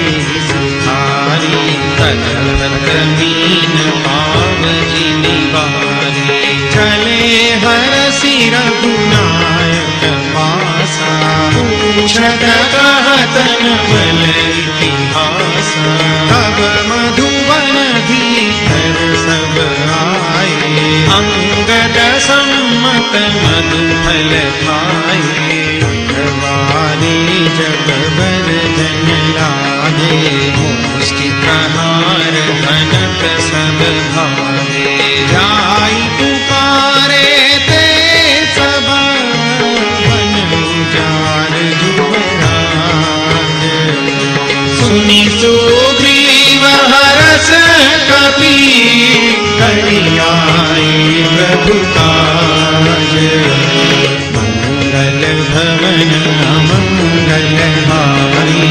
सुखारी, तलत मीन पाव जिनि बारी, चले हरषि रघुनायक पासा, पूछत कहत न बल इतिहासा, तब मधुबन धीर सब आए, अंगद सम्मत मधुफल खाए, वारी जब बरदन लागे, मुष्टि प्रहार धनक सब भागे, जाई पुकारे ते सब वन उजाड़ जुबराज, सुनि सुग्रीव हरष कपि, करि आए प्रभु काज, मंगल भवन मंगल हारी,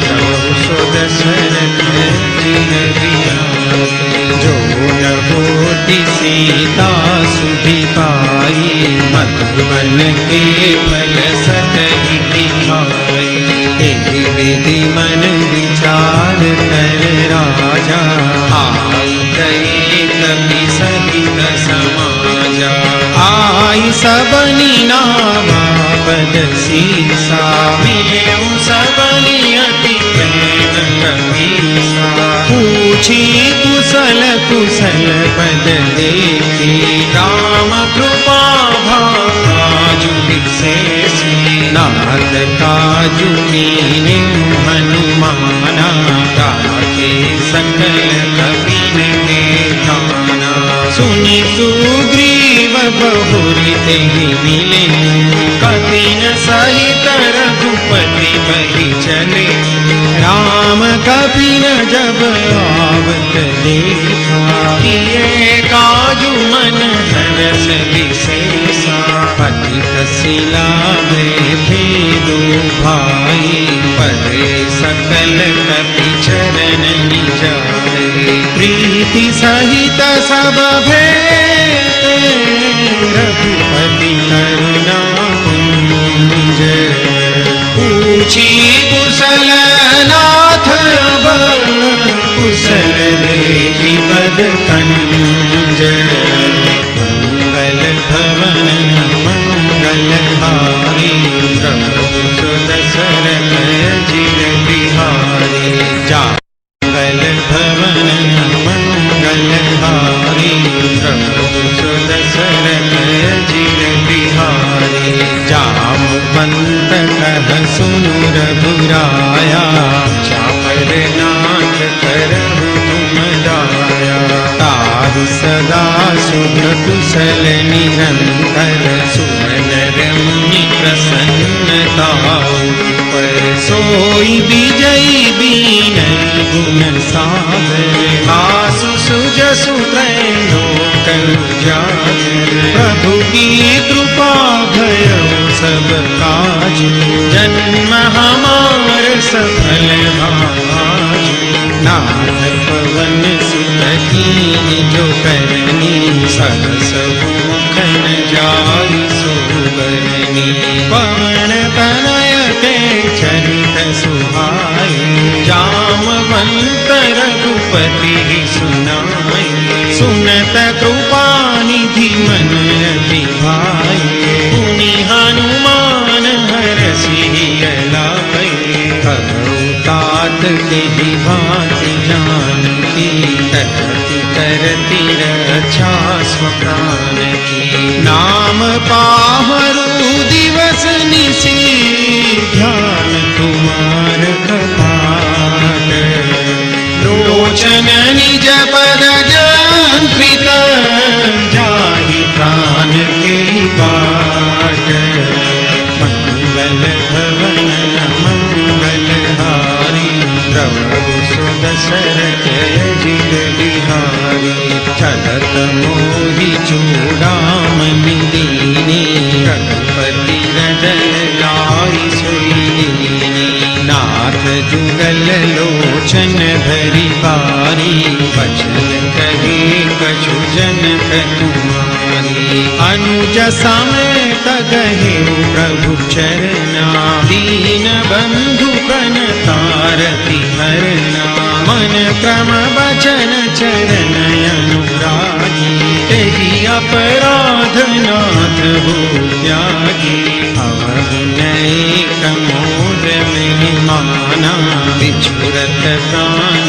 प्रभु सुदशरथ चिर बिहारी, जो न होति सीता सुधि पाई, मधुबन के फल सतहि दिखाई, एहि विधि मन विचार कर राजा, आई गए कपि सहित समाजा, आई सबनि नावा पद सीसा, मिलेउ सबनि अति प्रेम कपीसा, पूछी कुशल कुशल पद देखी, राम कृपा भाजु विशेषी, नाथ काजु कीन्यु हनुमाना, ताके सकल कपिन के जाना, सुनि सुग्रीव बहुरि तेहि मिले, कपिन सहित रघुपति बहि चले, राम कपिन जब आवत देखा, किए काजु मन हरष विशेषा, पतित शिला थे दो भाई, परे सकल कपि चरण निजाए, प्रीति सहित सब भेटे, रघुपति करुणा कुंज, पूछी कुशल नाथ अब, कुशल देहि पद कंज, मंगल भवन मंगल हारी, प्रभु सुदशरथ चिर बिहारी, जा मंगल भवन मंगल हारी, प्रभु सुदशरथ चिर बिहारी। जामवंत कह सुनु रघुराया, चापर नाथ करहु तुम दाया। ताहि सदा शुभ कुशल निरंतर, सुमन रमि प्रसन्नता पर। सोई विजयी बीनन गुण सागर, आसु सुजसु लोक उजागर। प्रभु की कृपा भयो सब काज, जन्म हमार सफल भाज। नाथ पवन सुत कीन्हि जो करनी, सहस मुखन जाई सुबरनी। पवन तनय के चरित सुहाए, जामवंत रघुपति सुनाए। सुनत कृपा निधि मन रति भाए, पुनि हनुमान हरषि लाए। कहु तात के भांति जानकी, तरति तरति रक्षा स्वप्राण की। नाम पाहरु दिवस निशि, ध्यान तुम्हार कपाट। लोचन निज पद जंत्रित, जाहि प्राण के बाट। मंगल भवन मंगल हारी, प्रभु सुदशरथ अजिर बिहारी। चलत मोहि चूड़ामणि दीनी, रघुपति रदन लाई सोईनी। नाथ जुगल लोचन भरी बारी, बचन कहे कछु जन कुमारी। अनुज समेत गहे प्रभु चरना, दीन बंधु प्रणतारति हरना। मन क्रम वचन चरण अनुरागी, तेहि अपराध नाथ हो त्यागी। अवहु नैक मोर महिमाना, बिछुरत प्राण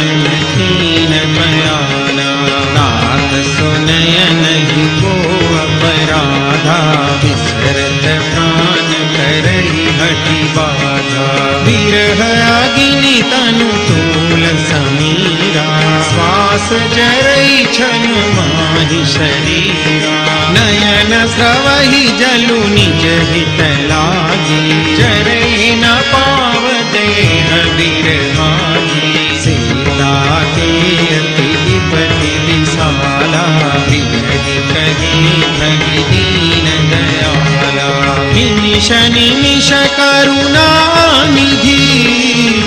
दीन बयाना। नाथ सुनय नहीं को अपराधा, बिसरत प्राण करहि हठि बाधा। विरह अग्नि तनु तूल समीरा, श्वास जरई छन माहि शरीरा। नयन स्रवहि जलु निज हित लागी, जरई न पाव देह विरहागी। सीता के अति विपति विशाला, विरहि कहि भगि दीन दयाला। निमिष निमिष करुणा निधि,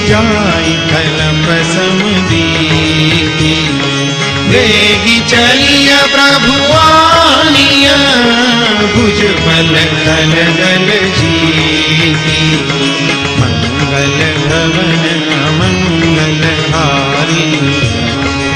जाई कलप समदीति। वेगी चलिय प्रभु आनिय, भुज बल दल दल जीति। मंगल भवन मंगल हारी,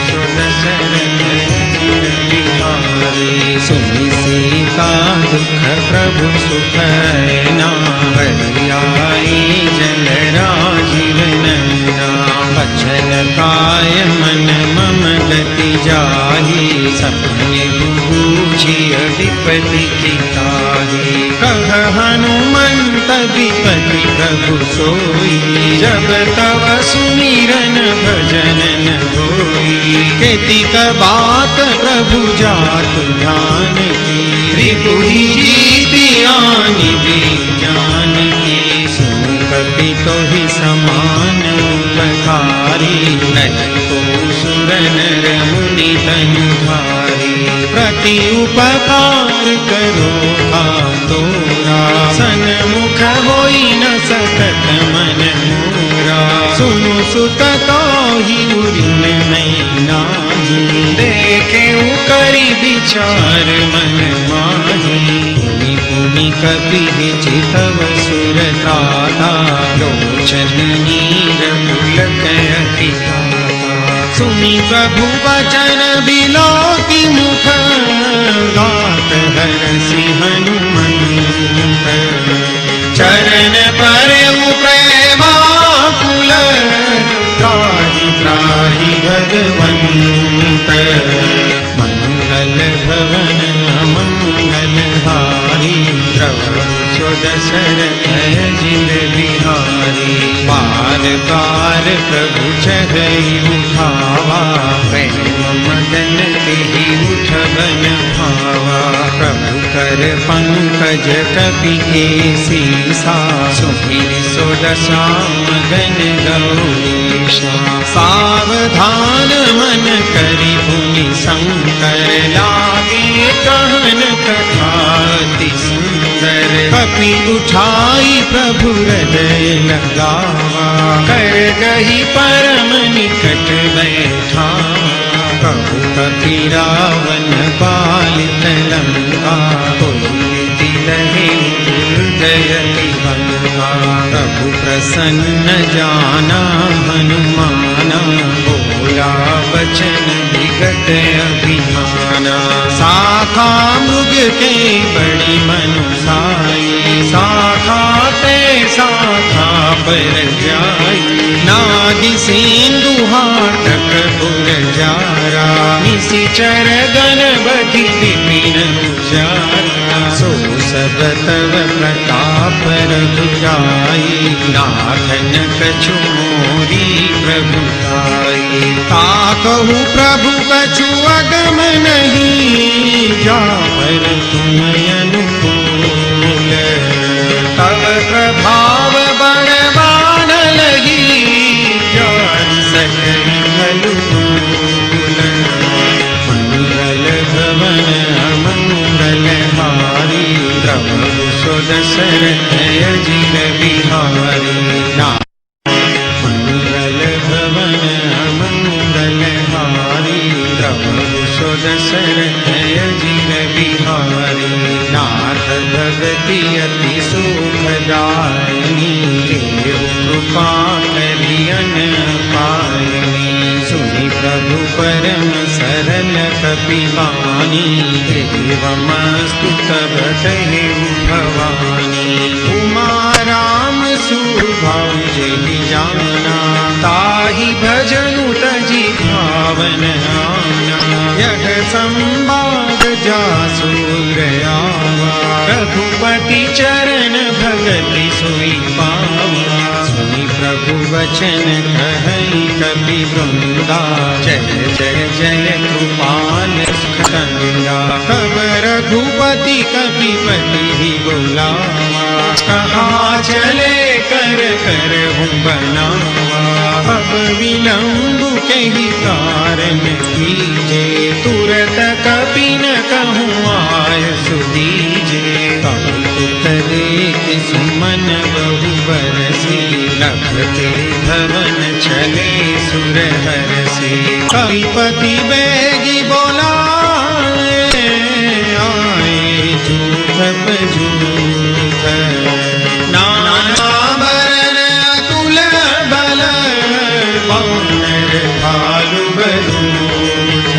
सुदशरथ अजिर बिहारी। सुनि सीता दुख प्रभु सुखैना, बलि आई जल राजीव नैना। अचल काय मन मम गति जाहि, सपने बूझिय विपति की ताहि। कह हनुमंत विपति प्रभु सोई, जब तव सुमिरन भजन न होई। केतिक बात प्रभु जातु ध्यान की, त्रिपुरी जीति आनि विज्ञान की। सुन कपि तोहि समान उपकारी, नहीं को सुर नर मुनि तनुधारी। प्रति उपकार करो तोरा, सन्मुख होई न सकत मन मोरा। सुनु सुत तोहि उरिन मैं नाही, देखे करि विचार मन माही। पुनि पुनि कपि चितव सुर त्राता, लोचन नीर पुलक अति गाता। सुनि प्रभु वचन बिलोकि मुख, गात हरषि हनुमंत। चरण परउ प्रेमाकुल, त्राहि त्राहि भगवंत। मंगल भवन मंगल हारी, प्रभु दशरथ अजिर बिहारी। बार बार प्रभु चढ़ई उठावा, प्रेम मदन तेहि उठबन भावा। प्रभु कर पंकज कपि केसीसा, सुमिर सो दशा मगन गौरीशा। सावधान मन करि पुनि शंकर, लागे कहन कथा अति सुंदर। कपि उठाई प्रभु हृदय लगावा, कर गही परम निकट बैठावा। प्रभु कपि रावण पालित लंका, कोई रहे जयति बंका। प्रभु प्रसन्न जाना हनुमाना, बोला वचन विगत अभिमाना। शाखा मृग के बड़ी मनुसाई, शाखा ते शाखा पर जाई। नादि सिंधु हाटक पुर जारा, निशिचर गणपति विपिन उजारा। सो सब तव प्रताप रघुराई, नाथन कछु मोरी प्रभुताई। ताकहु प्रभु कछु अगम नहीं, जापर तुम अनुकूल। तव प्रभाव बड़वान लगी, जान सकल अनुकूल। मंगल भवन अमंगल हारी, प्रभु सो दशरथ अजिर बिहारी। मंगल भवन अमंगल हारी, प्रभु सो दशरथ अजिर बिहारी। नाथ भगति अति सुखदायिनी, कृपा करि अनपायिनी। सुनि प्रभु परम सरल कपि वाणी, एवमस्तु तव कहेउ भवानी। उमा राम सुभाव जेहि जाना, ताहि भजनु तजि भावन आना। यह संवाद जासु आवा, रघुपति चरण भगति सोई पावा। सुनि प्रभु वचन कहई कपि वृंदा, जय जय जय कृपाल सुखंदा। तब रघुपति कपिपति ही बुलावा, कहा चले कर कर हूँ बनावा। अब विलंब के ही कारण कीजे, तुरत कपि न कहूँ आय सुदीजे। तदेक सुमन बहु बरसी, लखते भवन चले सुर हरसी। कपिपति बेगी बोलाए, आए जूथ जूथ। नाना बरन अतुल बल, वानर भालु बलूथ।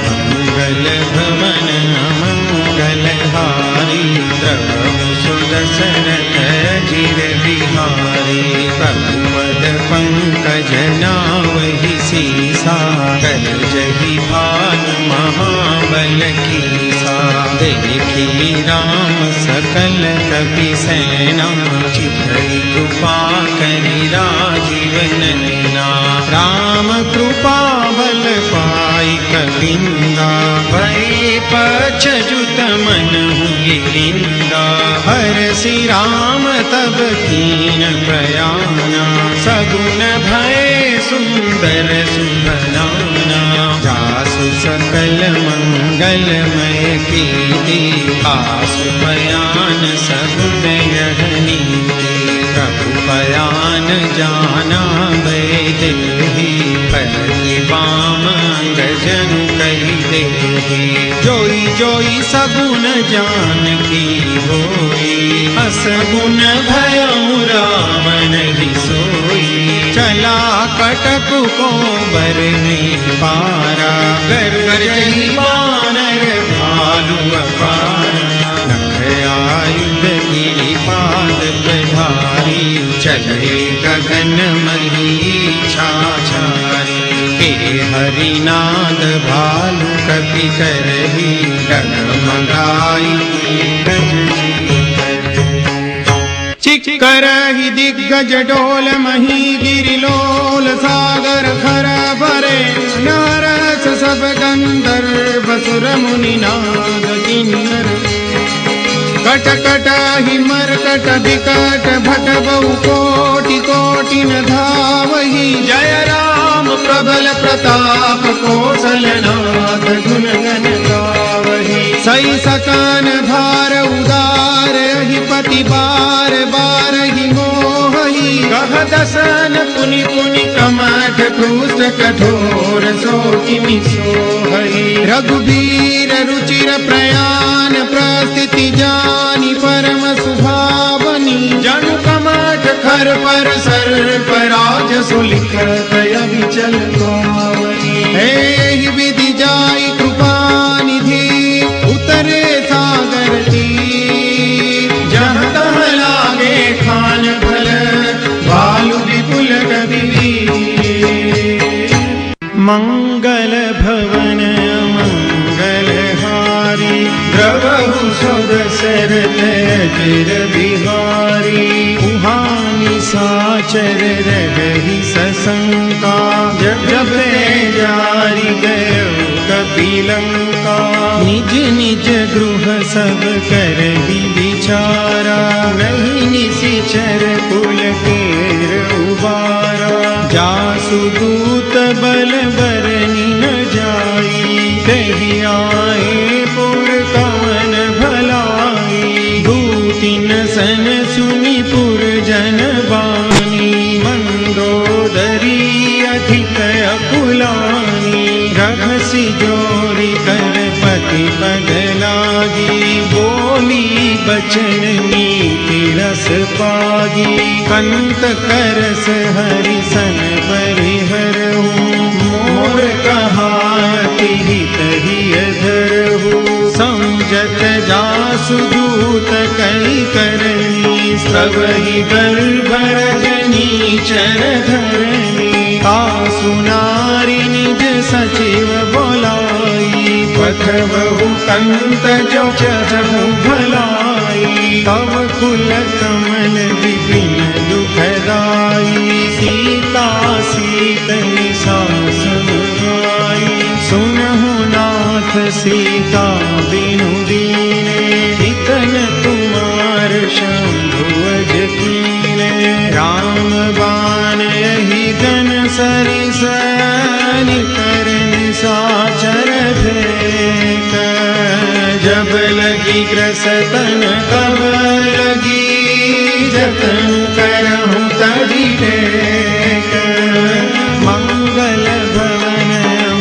मंगल भवन अमंगल हारी, प्रभु सो दशरथ अजिर बिहारी। प्रभु पद पंकज नावहि सीसा, कर जहि भानु महाबल कीसा। देखी राम सकल कपि सेना, चितई कृपा करि राजीव नैना। राम कृपा बल पाई कपिंदा, भय पछजुत मन हुई निंदा। हरसि राम तब कीन प्रयाना, सगुन भय सुंदर सुभनाना। जासु सकल मंगलमय कीर्ति, आसु पयान सगुन यह नीति। प्रभु पयान जाना बैदेही, पलि बाम अंगजनु कहि देहि। जोई जोई सगुन जानकी होई, असगुन भयउ रावण ही सोई। चला कटक को बर में पारा, गरजहि वानर भालु अपारा। नख आयुध गिरिपाद प्रधारी, चले गगन मही छाछारी। हे हरिनाद भालु कपि करही, डगमगाई गज जी कर। चिक्करहि दिग्गज डोल मही गिरिलोल सागर खर भरे नारस सब गंधर्व सुर मुनि नाग किन्नर कट कट ही मरकट विकट भट बहु कोटि कोटि न धावहि जय राम प्रबल प्रताप कौशलनाथ गुण गण गावहि सई सकन भार उदार अधिपति बार बार ही मोहि कह दसन पुनि पुनि कमठ क्रूस कठोर सो किमि सोहहि रघुबीर रुचिर प्रयाण प्रस्थिति जानी परम सुभावनी जनु कमठ खर पर सर्प राज सुलिखत अभिचल गावनी हे विधि जाई कृपा निधि उतरे सागर तीर जहाँ तहाँ लागे खान भल बालु विपुल गतिवीर मंगल भवन मंगल हारी द्रवहु सुदशरथ अजिर बिहारी उहानि साचर रही सशंका जब जब जारी गयो कपिलंका निज निज गृह सब करहि विचारा नहीं निशिचर कुल केर उबारा जासु दूत बल बरनि न जाई तहि आए पुर कवन भलाई दूतिन सन सुनि पुर जन बानी मंदोदरी अधिक अकुलानी रघसि जोरी कर पति पग लागी बोली बचन नीति रस पागी कंत करस हरि सन परिहरहु मोर कहाति हित हिय धरहु समझत जासु दूत कई करनी सबहि गर्भ रजनी चर धरनी तासु नारी निज सचिव बोलाई पठबहु कंत जो चहु भलाई तव कुल कमल विपिन दुखदाई सीता सीतनि सास आई सुनहु नाथ सीता बिनु दीने हितन तुमार शंभु अज कीने राम बाण यही धन सरिस निकर निशाचर भेक जब लगी ग्रसतन कब लगी जतन करहु तजी टेक मंगल भवन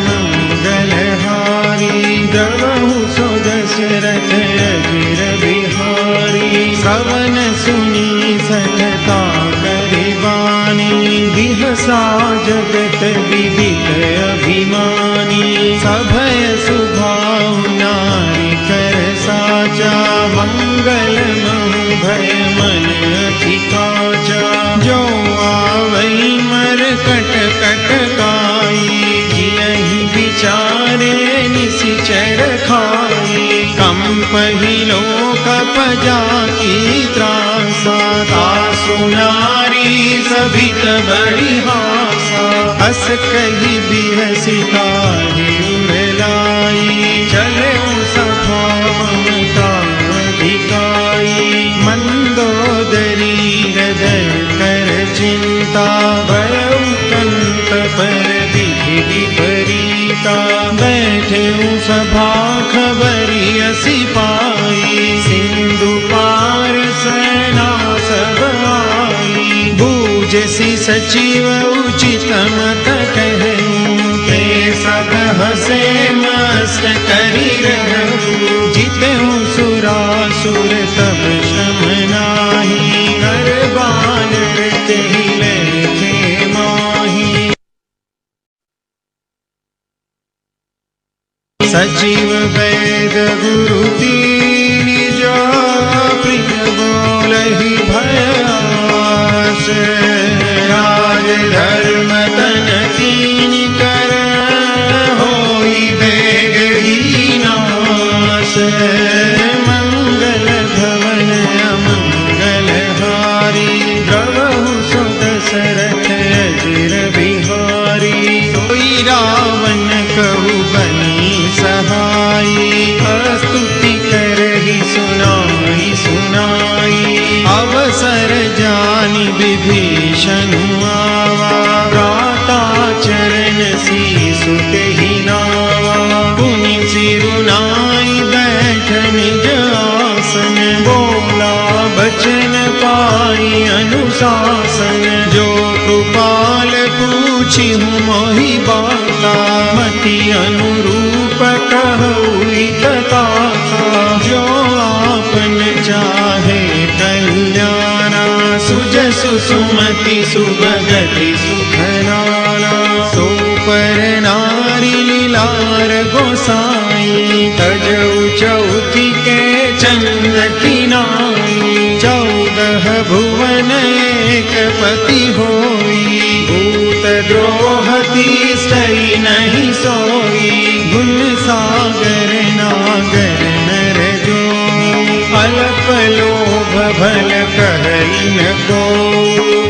मंगल हारी द्रवहु सो दशरथ अजिर बिहारी श्रवण सुनी सठता करिबानी बिहसा जगत विदित अभिमानी सभय सुभाव नारी कर साचा मंगल महु भय मन अधिकाचा जो आवई मर कट कट काई यही विचारे निशिचर खाई कंपहि लोक पजा की त्रासा तासु नारी सभित बड़ी हासा हस कही बिहसी काहि उड़लाई चले सभा ममता अधिकाई मंदोदरी हृदय कर चिंता भयउ कंत पर विधि विपरीता बैठे सभा खबरी असी पाई सिंधु पार सेना सब आई बूझसी सचिव उचित मत कहूँ ते सब हसे मस्त करी रहूँ जितहु सुरासुर तब श्रम नाही कर बान तेहि लेखे माही सचिव वैद गुरु तीन जो प्रिय बोलहि भयास राज धर्म तन तीन कर होई वेग ही नाश मंगल भवन अमंगल हारी विभीषण आवा, गाता चरण सीसुत ही नावा। पुनि सिरुनाई बैठन निज आसन, बोला बचन पाई अनुशासन। जो कृपाल पूछी हूँ मोहि बाता, मति अनुरूप कहूई कथा। जो आपन चाहे कल्याणा, सुजसु सुमति सुभगति सुखनाना। सो पर नारी लीलार गोसाई, तजऊ चौथी के चंद की नाई। 14 भुवन एक पति होई, भूत द्रोह तीसई नहीं सोई। गुण सागर नागर नर जोई, अल्प लोभ भल कहली न को।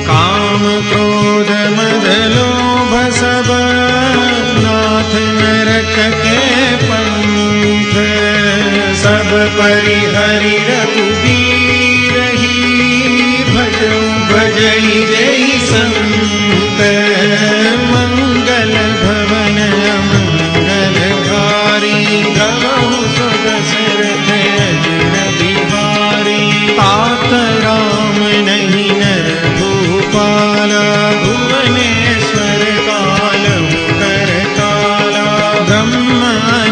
काम क्रोध मद लोभ सब, नाथ नरक के पंथ। सब परिहरि रघुबीर ही, भजऊ भजई जय संत। मंगल भवन मंगलहारी, द्रवहु सुत दशरथ अजिर बिहारी। तात राम नहीं नर भूपाला, भुवनेश्वर कालहु करताला। ब्रह्म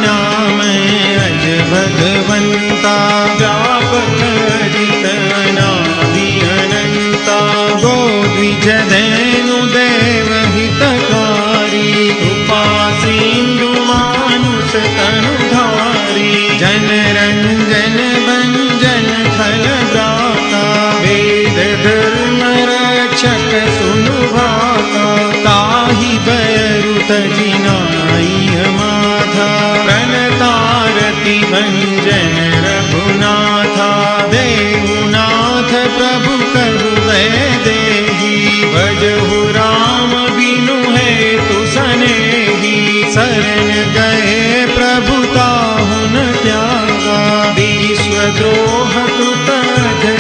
नाम अज भगवंता, व्यापक अजित अनादि अनंता। गो द्विज धनु देव हितकारी, कृपा सिंधु मानुष तनुधारी। जन रंजन भंजन फल दाता, वेद धर्म रक्षक सुनु भाता। ताहि बैरु तजिनाई माथा, प्रणतारति भंजन रघुनाथा। देवनाथ प्रभु करु देहि, भजहु राम बिनु हेतु सनेहि। शरण गए प्रभु ताहु न त्यागा, विश्वद्रोह कृत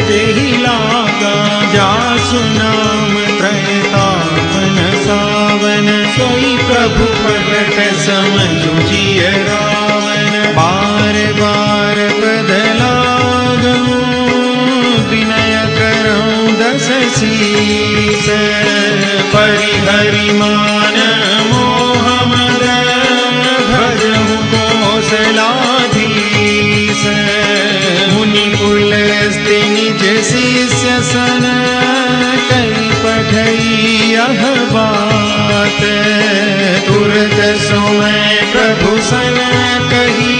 जहि लागा। जासु नाम त्रयतापन सावन, सोई प्रभु प्रगट समझु जिय रावण। बार बार पद लागूं, विनय करऊं दस शीस। परिहरि मान मोह मद, भजहु कौशलाधीश। मुनि कुल स्ति निज शिष्य सन, कई पठई यह बात। तुरत सोमै प्रभु सन कही,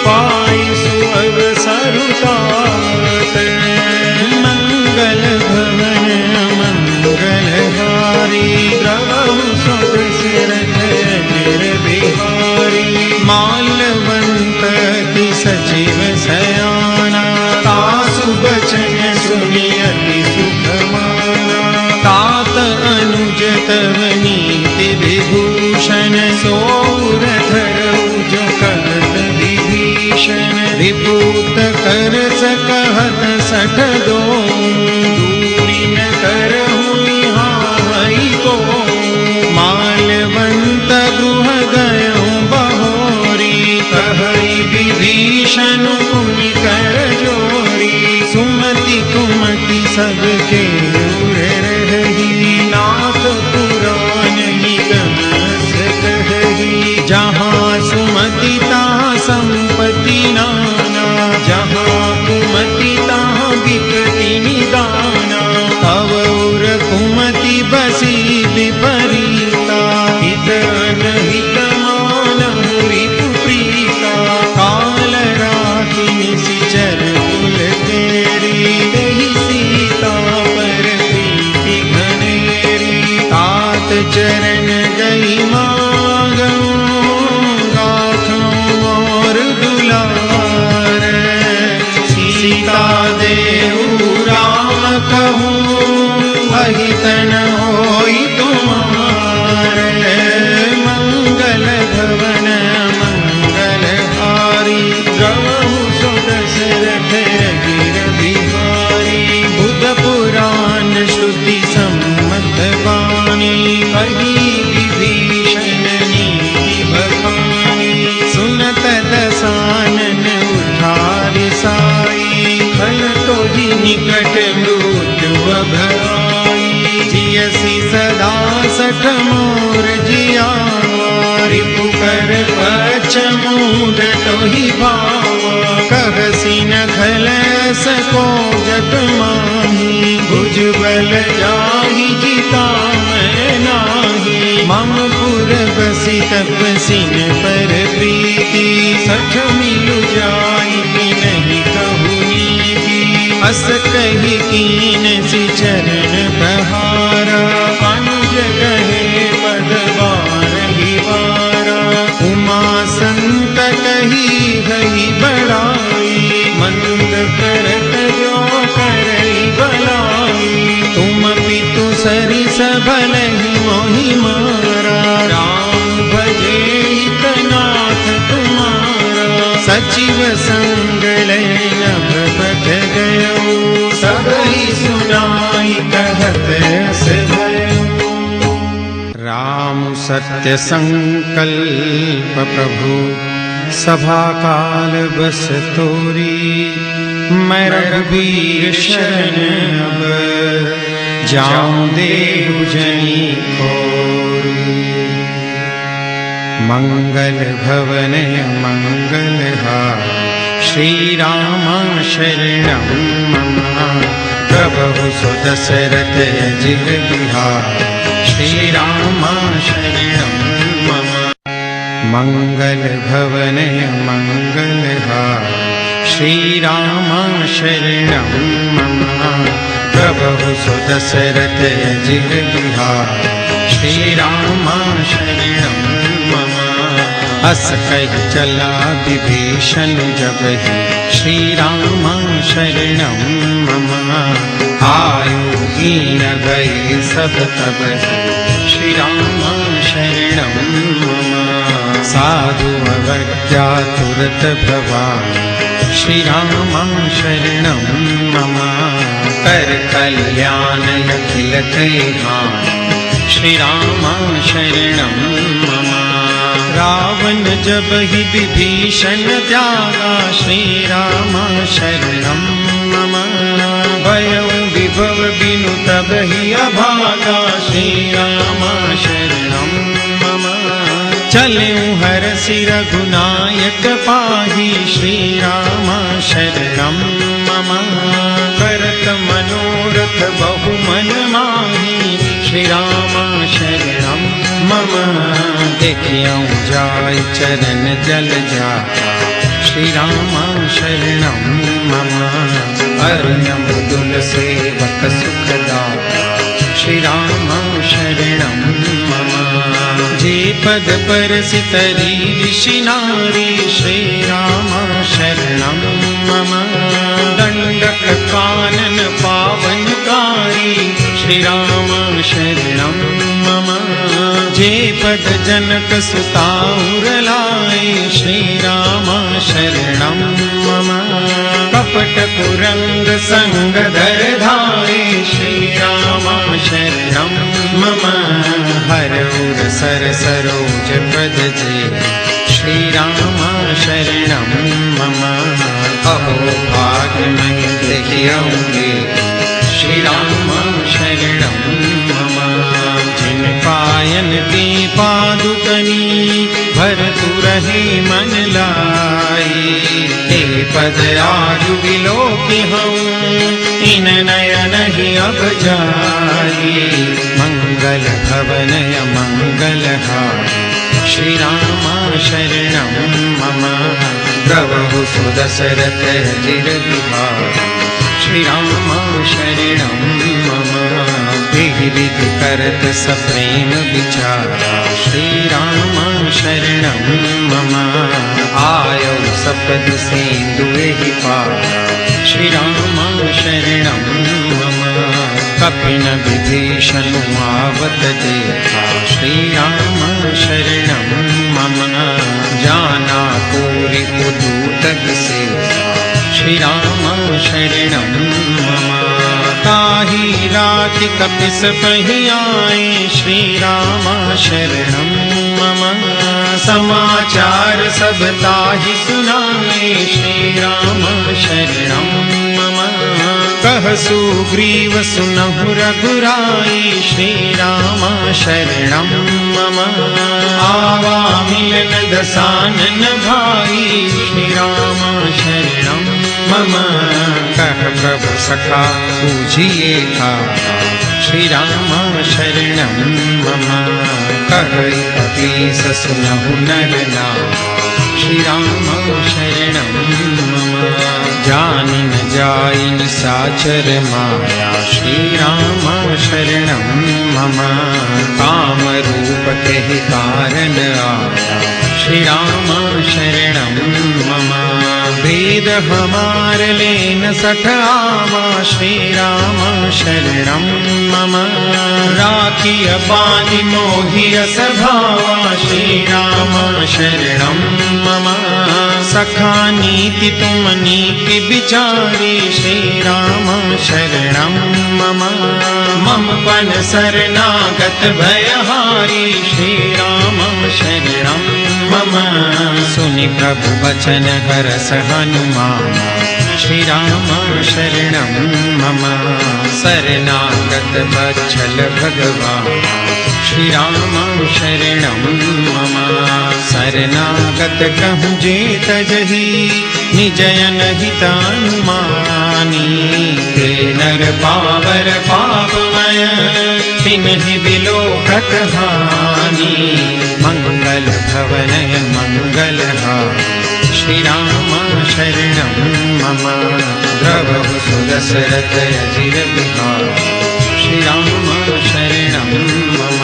पाई सुअवसर तात। मंगल भवन मंगलहारी, द्रवहु सुत दशरथ अजिर बिहारी। माल्यवंत की सचिव सयाना, तासु बचन सुनि अति सुख माना। तात अनुज तव नीति विभूषण, सोर धरऊ जो कहत विभीषण। विभूत कर सकहत 62, दूरी न करहु निहाई को। माल्यवंत गृह गयऊं बहोरी, कहई विभीषण पुनि कर जोरी। सुमति कुमति सबके उर रही, नाथ पुराण निगम कहही। जहाँ सुमति तहाँ संपत्ति नाना, जहाँ कुमति तहाँ विपत्ति निदाना। तव उर कुमति बसी विपरीता, हित अनहित मानहु रिपु प्रीता। काल राखि निशिचर कुल तेरी, देहि सीता पर प्रीति घनेरी। तात चरण गई मागऊं, गाथूं और दुलार। सीता देहु राम कहूँ, अहित न होई तुम्हारे। मंगल भवन मंगलहारी, द्रवहु सुत दशरथ अजिर बिहारी। बुध पुराण श्रुति प्रियसी सदा सठ मोर जियावा रिपुकर पच मूड टोहि भावा कहसी न खलस को जग माही भुजबल जाहि जिता मैं नाही मम पुर बसी तपसिन पर प्रीति सठ मिलु जाई नहीं कहु नीति अस कही कीन सि चरण बहारा अनुज कहे पद बारहि बारा उमा संत कही गई बड़ाई मंद करत जो करई भलाई तुम पितु सरिस भलहि मोहि मारा राम भजे हितनाथ तुम्हारा सचिव संग लय नभ बठ गयो सबहि सुनाई कहत अस भयो। राम सत्य संकल्प प्रभु सभा काल बस तोरी मैं रघुबीर शरण अब जाऊं देहु जनी खोरी मंगल भवन मंगल श्री राम शरणं मम प्रभु सुदशरथ अजिर बिहार श्री राम शरणं मम मंगल भवन मंगल श्री राम शरणं मम प्रभु सुदशरथ अजिर बिहार श्री राम शरणं मम अस कहि चला विभीषण जब ही श्री राम शरणं मम आयु हीन गए सब तब श्री राम शरणं मम साधु अवज्ञा तुरत भवानि श्री राम शरणं मम कर कल्याण अखिल कल्याण श्री राम शरणं मम रावण जब ही विभीषण त्यागा श्री राम शरणं मम भयउ विभव बिनु तब ही अभागा श्री राम शरणं मम चलऊँ हरसि रघुनायक पाहि श्री राम शरणं मम करत मनोरथ बहु मन माहि श्री राम शरणं मम देखियौ जाय चरण जल जा श्री राम शरणं मम अरण्यम दुल सेवक सुखदाता श्री राम शरणं मम जे पद परसितरी ऋषि नारी श्री राम शरणं मम दंडक कानन पावनकारी श्री राम शरणं मम जे पद जनक सुताउर लाए श्री राम शरणं मम कपट कुरंग संग धर धारे श्री राम शरणं मम हरउर सर सरोज पद जे श्री राम शरणं मम अहो भाग्य मैं देखियौगे श्री राम शरणं मम जिन पायन दी पादुकनी भरतु रहे मन लाई हे पद आजु विलोकि हूँ इन नयन ही अब जाई मंगल भवन मंगल श्री राम शरणं मम प्रभु सुदशरथ अजिर बिहार श्री राम शरणं मम विधि करत सप्रेम विचारा श्री राम शरणं मम आयौ सपद सिंधुए ही पारा श्री राम शरणं मम कपिन विभीषण आवत देखा श्री राम शरणं मम जाना पूरी उदूत से श्री राम शरणं मम ताहि राति कपिस पहि आए श्री राम शरणं मम समाचार सब ताहि सुनाए श्री राम शरणं मम कह सुग्रीव सुनहु रघुराई, श्री राम शरणं मम। आवा मिलन दसानन भाई, श्री राम शरणं मम। कह प्रभु सखा पूजिए आवा, श्री राम शरणं मम। कह कपीस सुनहु नर नाम, श्री राम शरणं मम। जानि न जाई निशाचर माया, श्री राम शरणं मम। काम रूप कहि कारण आया, श्री राम शरणं मम। वेद हमार लेन सठ आवा, श्री राम शरणं मम। राखिय बानि मोहि असभावा, श्री राम शरणं मम। सखा नीति तुम नीति विचारी, श्री राम शरणं मम। मम पन शरणागत भयहारी, श्री राम शरणं मम। सुनि प्रभु वचन हरस हनुमान, श्री राम शरणं मम। शरणागत वत्सल भगवान, श्री राम शरणं मम। शरणागत कहूँ जे तजहि, निज अनहित अनुमानी। ते नर पावर पापमय, तिन्हि बिलोकत हानि। मंगल भवनय मंगलहारी, श्री राम शरणं मम। द्रवहु सुदशरथ अजिर बिहारी, श्री राम शरणं मम।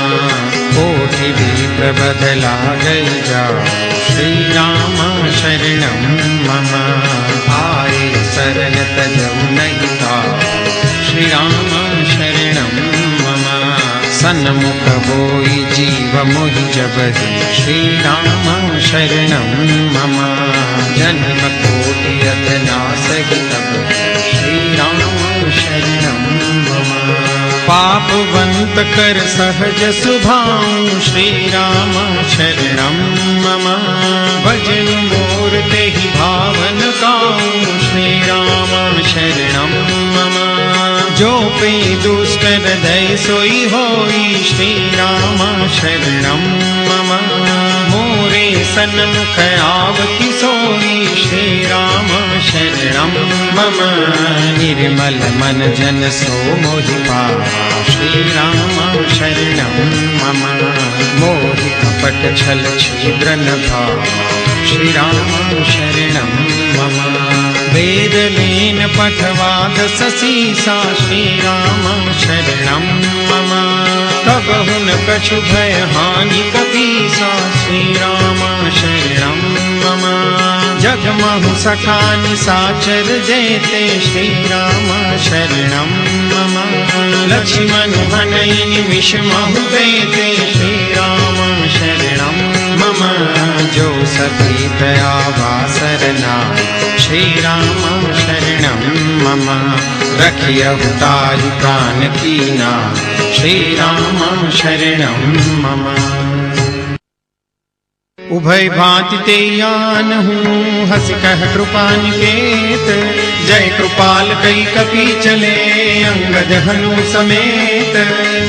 कोटि विप्र बदला गई जाओ, श्री राम शरणं मम। आए शरण तजौ नहीं ताओ, श्री राम शरणं मम। सन्मुख बोई जीव मोहि जबहि, श्री राम शरणं मम। जन्म कोटि अथ नासहि तब, श्री राम शरणं मम। पापवंत कर सहज सुभाऊ, श्री राम शरणं मम। भजन मोर तेहि भावन काऊ, श्री राम शरणं मम। जो पे दुष्ट हृदय सोई होई, श्री राम शरणं मम। मोरे सन्मुख आवति सोई, श्री राम शरणं मम। निर्मल मन जन सो मोहि पावा, श्री राम शरणं मम। मोहि कपट छल छिद्र न भावा, श्री राम शरणं मम। वेद लेन पठवाद ससीसा, श्री राम शरणं मम। कबहु न कछु भय हानि कपीसा, श्री राम शरणं मम। जगमहु सखा निशाचर जेते, श्री राम शरणं मम। लक्ष्मण हनई निमिष महु देते, श्री राम शरणं मम। जो सती दयावा सरनाई, श्री राम शरणं मम। रखियहु ताहि प्राण की नाम, श्री राम शरणं मम। उभय भांति ते आनहु, हस कह कृपा निकेत। जय कृपाल कई कपि चले, अंगद हनु समेत।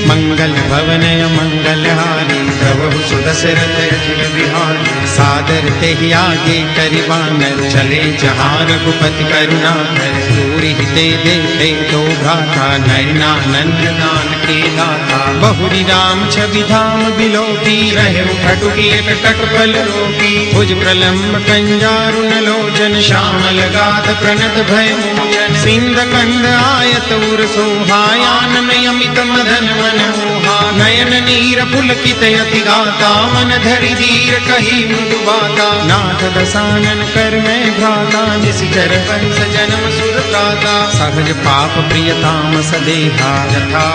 मंगल भवनय मंगलहारी, प्रभु सुदशरथ अजिर बिहारी। सादर तेहि आगे करिबानर, चले जहाँ रघुपति करुणाकर। दूरि ते देखे तो भ्राता, नयनानंद दान के दाता। बहुरी राम छवि धाम बिलोकी, रहे खटुकी एकटक बल रोकी। भुज प्रलम्ब कंजारुन लोचन, श्यामल गाध प्रणत भय मोचन। सिंध कंद आयत उर सोहायान में अमित मदन मनोहा। नयन नीर पुलकित यति गाता, मन धरि धीर कही मृदु बाता। नाथ दसानन कर में भ्राता, निशिचर वंश जन्म सुर गाता। सहज पाप प्रियताम सदेहा, यथा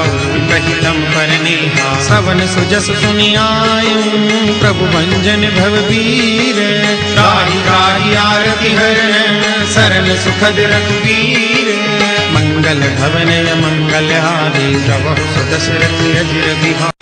कहितम परनेहा। सवन सुजस सुनि आयु, प्रभु भंजन भवबीर। राहि राहि आरति हरण, सरल सुखद रघुवीर। मंगल भवनय मंगलहारी, प्रभु सुदशरथ अजिर बिहारी।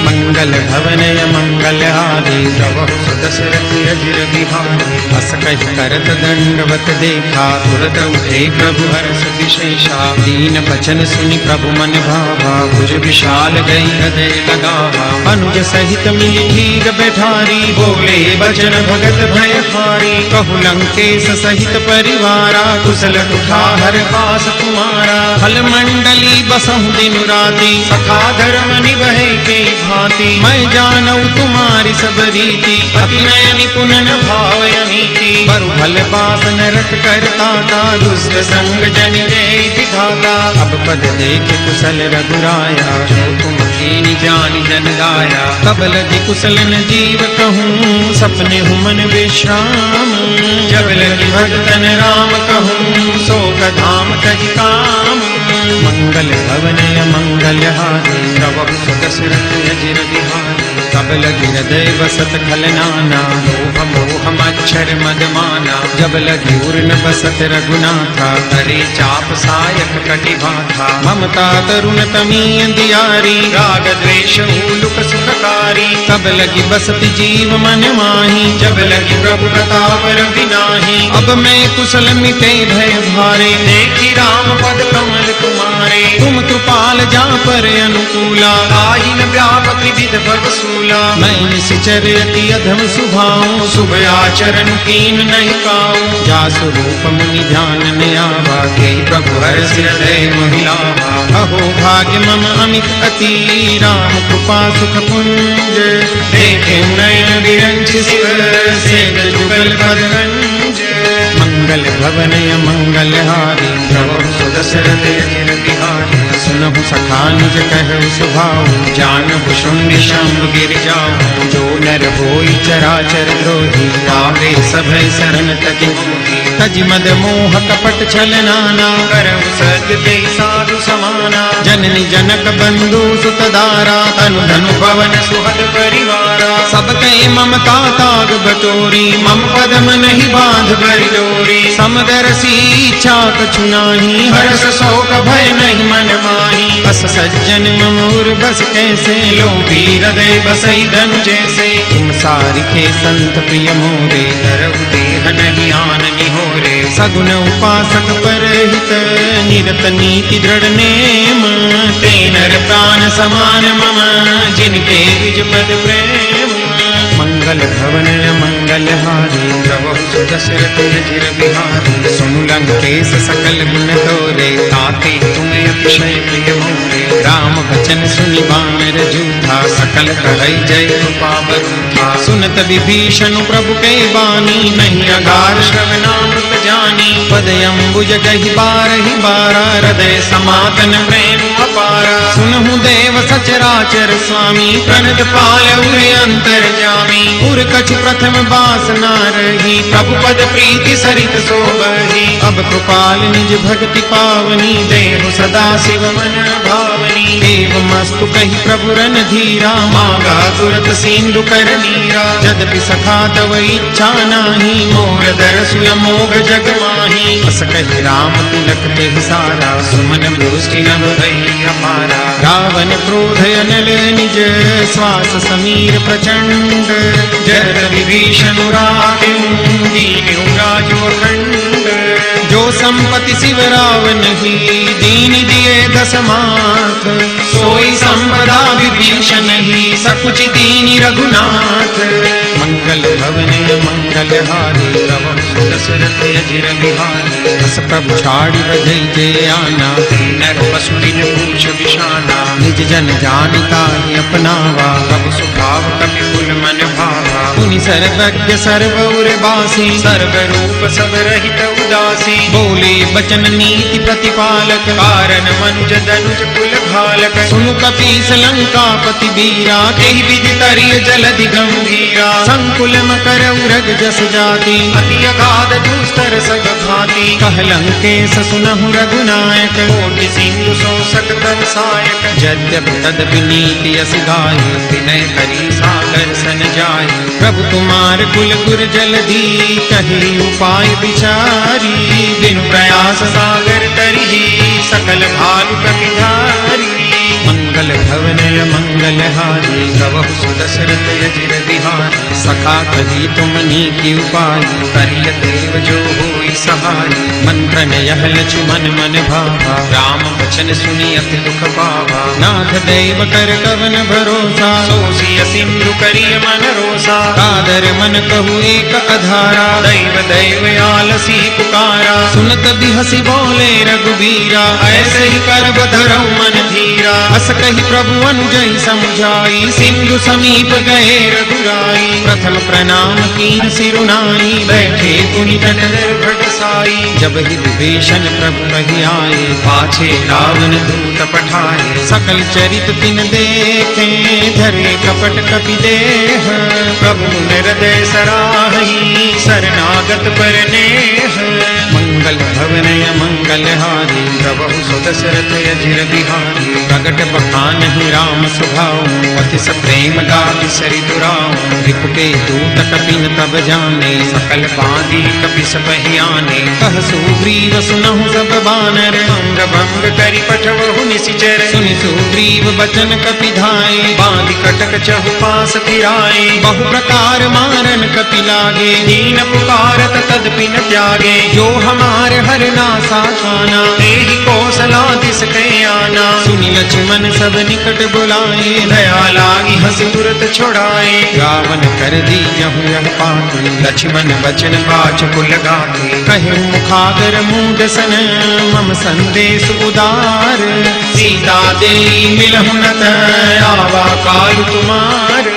मंगल भवनय मंगलहारी प्रभु सुदशरथ अजिर बिहारी अस कहि करत दंडवत देखा तुरत उठे प्रभु हर्ष विशेषा दीन बचन सुनि प्रभु मन भावा भुज विशाल गई हृदय लगावा अनुज सहित मिली ठीक बैठारी बोले बचन भगत भय हारी कहु लंकेश सहित परिवारा कुशल उठा हर पास तुम्हारा फल मंडली बसहु दिन राती सखा धर्म निभे के भांति मैं जानऊ तुम्हारी सब रीति अति नय निपुण भाव अनीति बरु भल पास नरक करता था दुष्ट संग जन जय दिखाता अब पद देख कुशल रघुराया जो तुम कीनी जानी जन गाया तब लगी कुशल न जीव कहूँ सपने हूँ मन विश्राम जब लगी भगतन राम कहूँ सो धाम तज काम मंगल भवनय मंगलहारी प्रभु सुदशरथ अजिर बिहारी तब लगी हृदय बसत खल नाना लोभ मोह मच्छर मद माना जब लगी उर्न बसत रघुनाथा करे चाप सायक कटि भाथा ममता तरुण तमीय दियारी राग द्वेष लुक सुखकारी तब लगी बसत जीव मन माही जब लगी प्रभु प्रताप रविनाही अब मैं कुशल मिटे भय भारे देखी राम पद कमल तुम्हारे तुम कृपाल जा पर अनुकूला आहिन व्यापक विविध भव सूला मैं निश्चर अति अधम सुभाऊं शुभ आचरण कीन नहीं पाऊं जा स्वरूप मुनि ध्यान न आवा के प्रभु हर्ष हृदय महिलावा अहो भाग्य मम अमित अति राम कृपा सुख पुंज देखे नयन विरंच शिव सेव जुगल पदरंज मंगल भवनय मंगलहारी प्रभु सुदशरथ अजिर बिहारी सुनहु सखा निज कहु सुभाऊ जानहु शून्य शंभ गिर जाऊं जो नर होई चराचर द्रोही आवे सभय शरण तज तज मद मोह कपट छल नाना करहु सत्य ते साधु समाना जननी जनक बंधु सुत दारा तनु धनु पवन सुहद परिवारा सब कहे ममता ताग बटोरी मम पदम नहीं बांध भरी डोरी समदरसी इच्छा कछु नाही हर्ष शोक भय नहीं मन माही बस सज्जन ममूर बस कैसे लोभी हृदय बसई धन जैसे तुम सारिके संत प्रिय मोरे धरऊ देह नहीं आन निहोरे सगुन उपासक परहित निरत नीति दृढ़ नेम ते नर प्राण समान मम जिनके निज पद प्रेम मंगल भवनय मंगलहारी प्रभु सुदशरथ अजिर बिहारी सुनु लंकेश सकल गुण तोरे ताते तुम्हें अतिशय प्रिय मोरे राम वचन सुनि बानर जूठा सकल कहै जय कृपा बरूठा सुनत विभीषण प्रभु के बानी नहीं अगार श्रवणामृत जानी पद अम्बुज गहि बारहि बारा हृदय समातन प्रेम अपारा सुनहु देव सचराचर स्वामी प्रणत पालउ अंतर जामी पुर कछ प्रथम वासना रही प्रभु पद प्रीति सरित सोबही अब कृपाल निज भक्ति पावनी देव सदा शिव मन भावनी देव मस्तु कही प्रभु रन धीरा मांगा तुरत सिंधु कर नीरा यद्यपि सखा तव इच्छा नाही मोर दरसु अमोघ जग माही बस कहि राम तिलक ते सारा सुमन दृष्टि नभ भई अपारा रावण क्रोध अनल निज श्वास समीर प्रचंड जर विभीषण दीनु राजो अखंड जो संपत्ति शिव रावण ही दीन दिए दशमाथ सोई संपदा विभीषण ही सकुच दीनि रघुनाथ मंगल भवनय मंगलहारी प्रभु सुदशरथ अजिर बिहारी बस प्रभु छाड़ी बजै जे आना नर पशु दिन पूछ विशाना निज जन जानिता ही अपनावा प्रभु सुभाव कपि कुल मन भावा मुनि सर्वज्ञ सर्वौर बासी सर्व रूप सब रहित उदासी बोले बचन नीति प्रतिपालक कारण मनुज धनुज कुल घालक सुनु कपीस लंकापति बीरा तेहि विधि तरिय जलधि गंभीरा संकुल मकर उरग जस जाति अति अगाध दुस्तर सग भाति कह लंकेश सुनहु रघुनायक कोटि सिंधु सो सकतन सायक यद्यपि तदपि नीति अस गाय विनय करी सागर सन जाय प्रभु तुम्हार कुल गुर जलधि कही उपाय विचारी बिनु प्रयास सागर तरी सकल भालु प्रतिधारी मंगल भवनय मंगलहारी प्रभु सुदशरथ अजिर बिहारी सखा कही तुमनी की उपाय करिय देव जो होई सहाय मंत्र यह लक्ष्मण मन भावा राम वचन सुनी अति दुख पावा नाथ दैव कर कवन भरोसा सोसिय सिंधु करिय मन रोसा कादर मन कहु एक अधारा दैव दैव आलसी पुकारा सुनत बिहसी बोले रघुबीरा ऐसे ही कर धरऊ मन धीरा हस कही प्रभु अनुजय समझाई सिंधु समीप गए रघुराई प्रथम प्रणाम की सिरुनाई बैठे पुनि तट भट साई जब ही विभीषण प्रभु कही आए पाछे रावण दूत पठाए सकल चरित तिन देखे धरे कपट कपि देह प्रभु हृदय सराही शरणागत पर नेह मंगल भवनय मंगलहारी प्रभु सुदशरथ अजिर बिहारी प्रगट बखान ही राम स्वभाव अति प्रेम गाति सरि दुराऊ रिपुके दूत कपिन तब जाने सकल बांधी कपि सब आने कह सुग्रीव सुनहु सब बानर अंग भंग करि पठवहु निशिचर सुनि सुग्रीव बचन कपि धाये बांधि कटक चहु पास फिराए बहु प्रकार मारन कपि लागे दीन पुकारत तदपि न त्यागे जो हमारे हर नासा खाना तेहि कौशलादिस कै आना सुनि लक्ष्मण सब निकट बुलाए दया लागी हंसी तुरत छुड़ाए रावण कर दी जहु यह पाती लक्ष्मण बचन बाच कुल गाते कहे मुखागर मूड सन मम संदेश उदार सीता देई मिलहु न आवा काल तुम्हार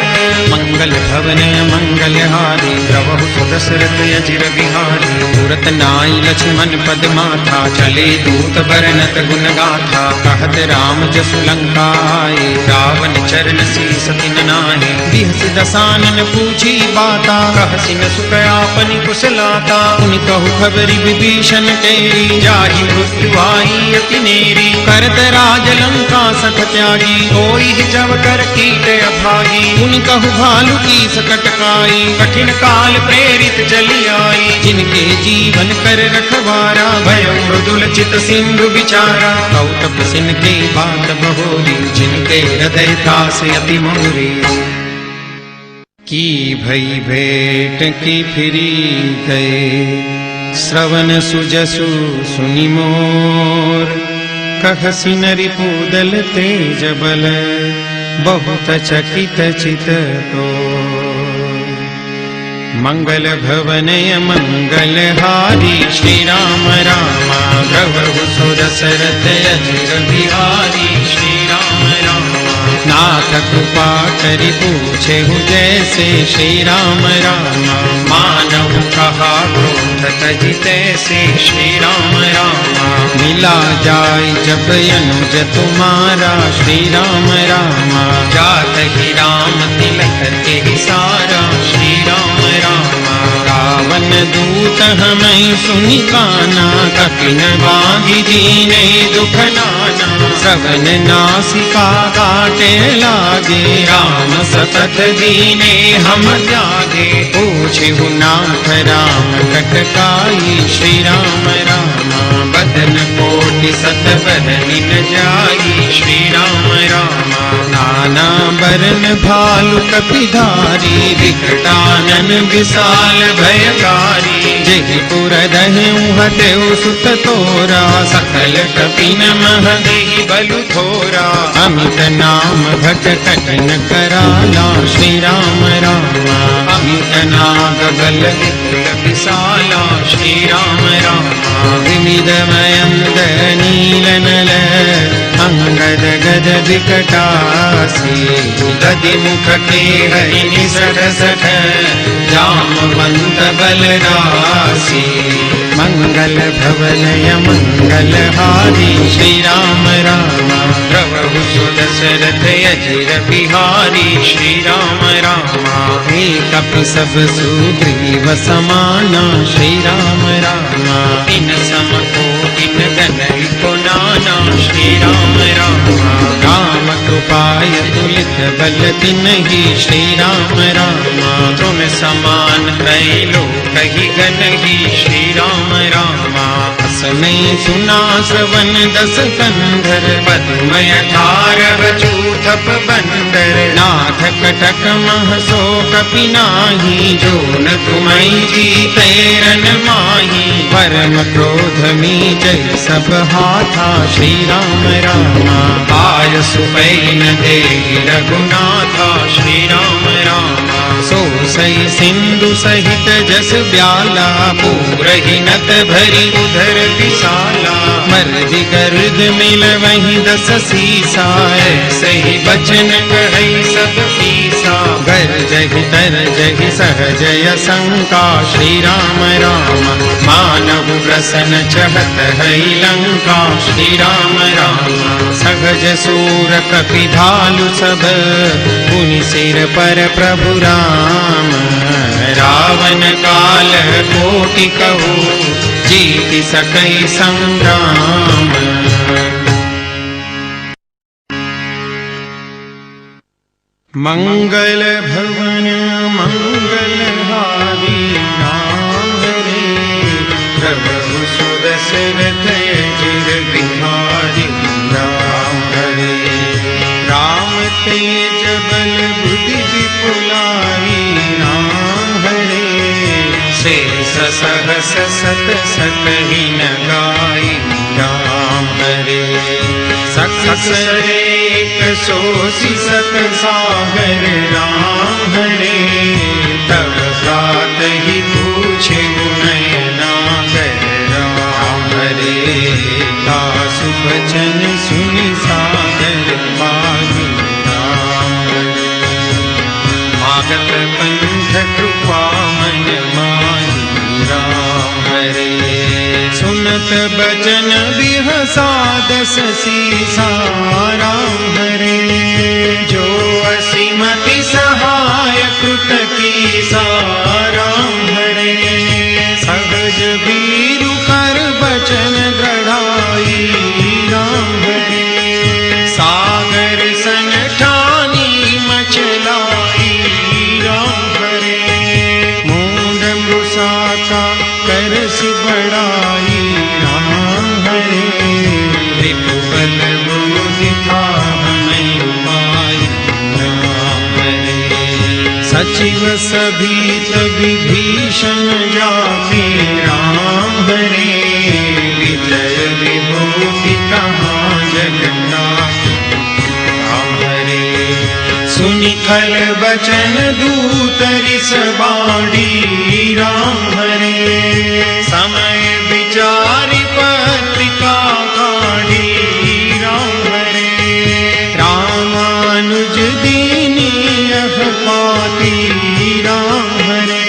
मंगल भवन मंगलहारी प्रभु सुदशरथ अजिर बिहारी तुरत नाई लक्ष्मण पद माथा चले दूत बरनत गुण गाथा कहत राम जसु लंका आए रावण चरण शीस तिन नाहे बिहस दसानन पूछी बाता कहसि न सुख आपनि कुशलाता उन कहु खबरि विभीषण तेरी जाहि मृत्यु आई अति नेरी करत राज लंका सख त्यागी होई जब कर कीट अभागी उन कहु भालु की सकटकाई कठिन काल प्रेरित चली आई जिनके जीवन कर रखवारा भय मृदुल चित सिंधु विचारा कौतप सिन के बात बहोरी जिनके हृदय दास अति मोरी की भई भेंट की फिरी गए श्रवण सुजसु सुनि मोर कहसि नरिपुदल तेज बल बहुत चकित चित तो मंगल भवनय मंगलहारी श्री राम रामा प्रभु सुदशरथ अजिर बिहारी श्री राम रामा नाथ कृपा करि पूछे जैसे श्री राम रामा मानव कहा क्रोध तजि तैसे श्री राम रामा मिला जाय जब अनुज तुम्हारा श्री राम रामा जात ही राम तिलक के सारा श्री राम रामा रावण दूत हमें सुनि काना कपिन बांधि दीने दुख नाना श्रवण नासिका काटे लागे राम सतत दीने हम त्यागे पूछे नाथ राम कटकाई श्री राम रामा बदन कोटि सत बदनि न जाई श्री राम रामा नाना बरन भालु कपिधारी विकटानन विशाल भयकारी जेहि पुर दहेउ हटेउ सुत तोरा सकल कपिन मह देहि बलु थोरा अमित नाम भट कठिन कराला श्री राम रामा अमित नाग बल विपुल विशाला श्री राम रामा विविध मयंद नील नल अंगद गद विकटासी गदि मुख के हरि निसट सठ जामवंत बलरासी मंगल भवनय मंगलहारी श्री राम रामा प्रभु सुदशरथ अजिर बिहारी श्री राम रामा हे कपि सब सुग्रीव समाना श्री राम रामा इन सम कोटि गनहि को नाना श्री राम रामा राम कृपाय तुलित बल तिन्हि श्री राम रामा तुम समान त्रैलो कहि गनहि श्री राम रामा असमय सुना श्रवण दस कंधर पद्मय 18 खप बंदर, नाथ कटक मह सो कपि नाही, जो न तुम्हि जीते रन माही। परम क्रोध में जय सब हाथा, श्री राम रामा आय सुपै न देहि रघुनाथा, श्री राम रामा सो सई सिंधु सहित जस ब्याला, पूरहि नत भरी उधर विशाला। मर्दि गर्द मिल वही दस सीसा, सही बचन कहई सब पीसा। गर्जहि तरजहि सहजय शंका, श्री राम राम मानहु प्रसन चहत हई लंका। श्री राम राम सहज सूर कपि भालु सब, पुनि सिर पर प्रभु राम। रावण काल कोटि कहू, जीत सकई संग्राम। मंगल भवन मंगलहारी, राम हरे प्रभु सुदशरथ अजिर बिहारी। राम हरे राम तेज बल बुद्धि विपुलाई, राम हरे शेष सहस सत सकहि न गाई। राम हरे सकसरेक सोसी सत सागर, राम हरे तब प्रात ही पूछे नयनागर। राम हरे दासु बचन सुनि सागर पाहि। राम हरे मागत पंथ कृपा मन माही। राम हरे सुनत बचन बिहसा दस सीसा। राम हरे जो असीमति सहाय कृत कीसा। राम हरे सहज वीरु कर बचन दृढ़ाई। राम हरे सागर सन ठानी मचलाई। राम हरे मूढ़ मृषा का करस बढ़ाई। राम हरे त्रिभुवन बुद्धि था हमें उपाय। राम हरे सचिव सभी विभीषण जाति। राम हरे विजय विभूति कहाँ जगन्नाथ। राम हरे सुनि खल बचन दूतरिस बाणी। राम हरे समय विचारि पत्रिका काढ़ी। राम हरे रामानुज दीनी यह पाती। राम हरे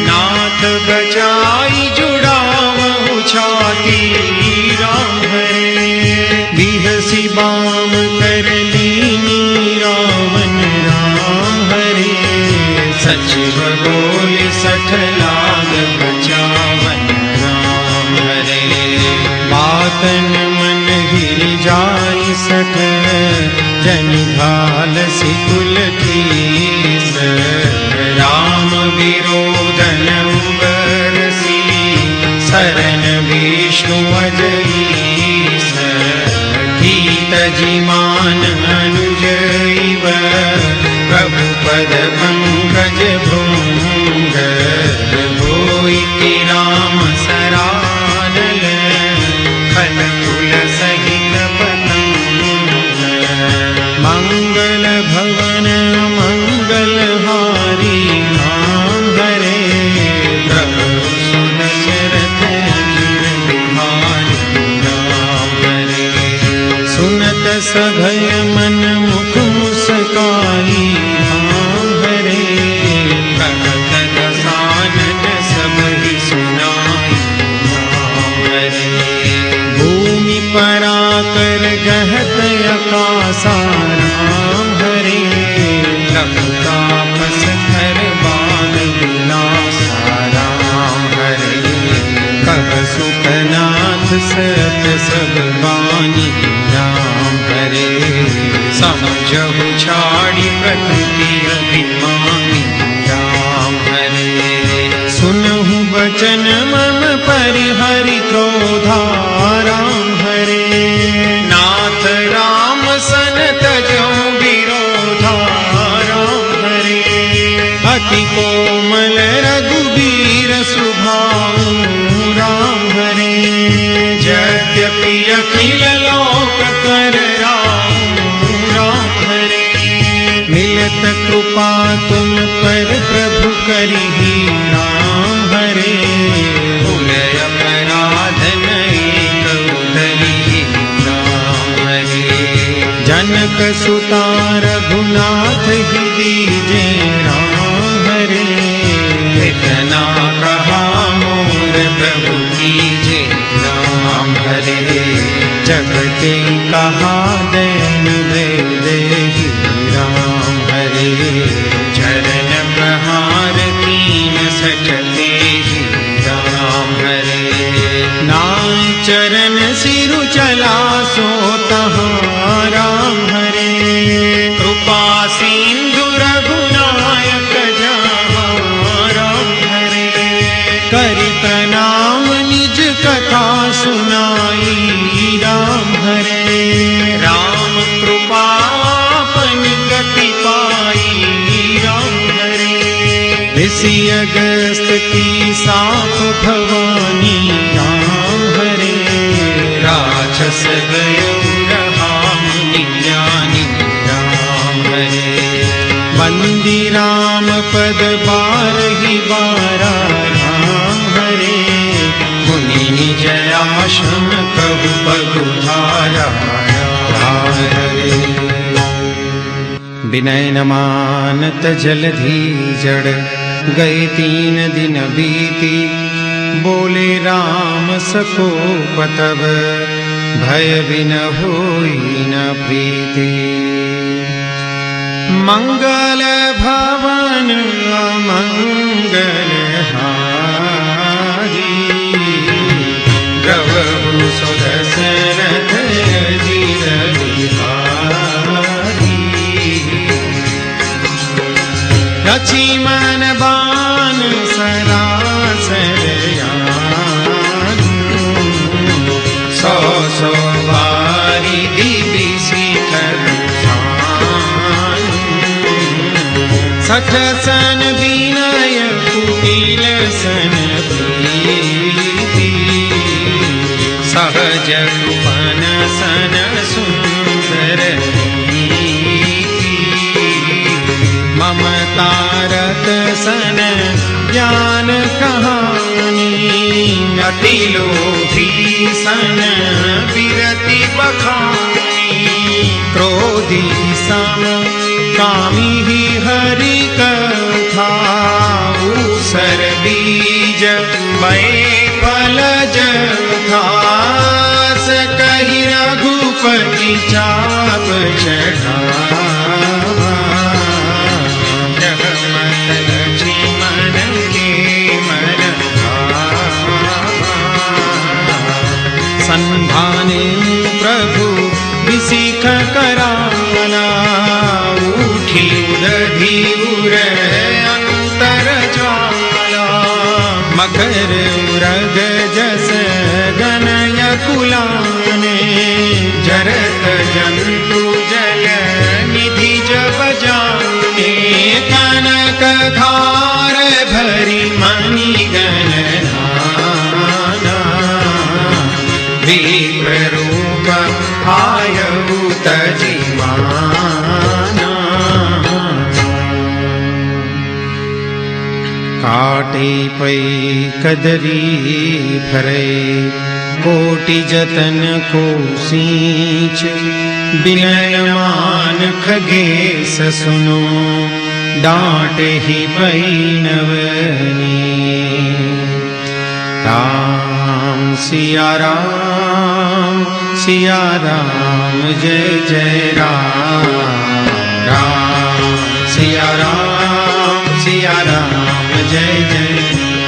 नाथ बचाई जुड़ावहु छाती। राम हरे बिहसी बाम कर लीनी रावण। राम हरे सचिव बोले सठ लाग बचावन। राम हरे बातन मन हिर जाई सठ, जनि भाल सिकुल कीस। राम विरोधन उबरसी, शरण विष्णु अजईस। गीत जिमान अनुजैव, प्रभु पद पंकज भृंग। होई कि राम सरानल, खल कुल सहित पतंग। मंगल भवन मंगलहारी, राम हरे प्रभु सुदशरथ अजिर बिहारी। राम हरे सुनत सभय मन मुख मुस्काई। राम हरे कहत दसानन सब ही सुनाई। राम हरे भूमि पराकर गहत आकाशा। राम हरे लंकापस कर बाल विलासा। राम हरे कह सुखनाथ सत सब बानी। राम हरे समझहु छाड़ी प्रकृति अभिमानी। राम हरे सुनहु बचन मम परिहरि क्रोधा। राम हरे नाथ राम सन तजहु जनक सुता रघुनाथ ही दीजे राम हरे। इतना कहा मोर प्रभु कीजे राम हरे। जगते कहा दैन दे देहि राम हरे। चरण प्रहार कीन सकते ही राम हरे। नाम चरण सिरु चला सो तहाँ राम हरे। कृपा सिंधु रघुनायक जहाँ राम हरे। करि प्रणाम निज कथा सुनाई राम हरे। राम कृपा अपन गति पाई राम हरे। ऋषि अगस्त की साथ भवानी राम हरे। राक्षस गयो रहा मुनि ज्ञानी राम हरे। बंदी राम पद बारहि बारा राम हरे। मुनि निज आश्रम कहु पगुधारा राम हरे। विनय न मानत जलधि जड़ गए 3 दिन बीती। बोले राम सकोप तब भय बिन होई न प्रीति। मंगल भवन अमंगल हारी। प्रभु सुदशरथ अजिर बिहारी। लक्ष्मण बाण सरासर सौ सौ बारी दिव्य शिखर सठ सन विनय कुटिल सन प्रीति। सहज कृपन सन सुंदर नीति। ममता रत सन ज्ञान कहानी। अति लोभी सन विरति बखानी। क्रोधी सम कामी ही हरि कथा। ऊसर बीज मय फल जथा। कहि रघुपति चाप चढ़ावा। जगमत लक्ष्मण के मन संधाने प्रभु विसिख कराला। उठी उदधि उर अंतर ज्वाला। मकर उरग जस गनय कुलाने। जरत जंतु जल निधि जब जाने। कनक धार भरी मणि गणना। विप्र रूप आयु तजिमाना। काटे पै कदरी भरे। कोटि जतन को सींच। विनयमान खगेश सुनो। डांट ही पै नवनी। राम सिया राम जय जय राम। राम सिया राम जय जय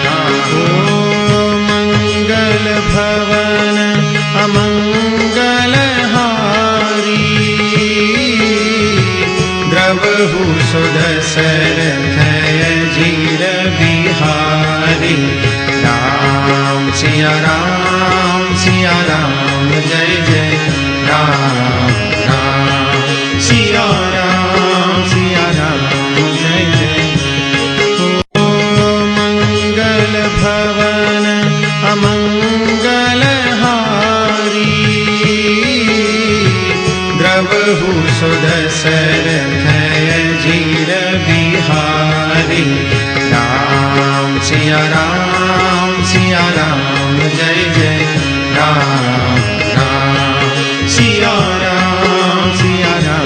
राम। ओ मंगल भवन अमंगल हारी। द्रवहु सुदशरथ अजिर बिहारी। राम सिया राम जय जय राम। राम सिया राम जय जय। ओ मंगल भवन अमंगल हारी। द्रवहु सुदशरथ अजिर बिहारी। राम सिया राम जय जय राम। राम सिया राम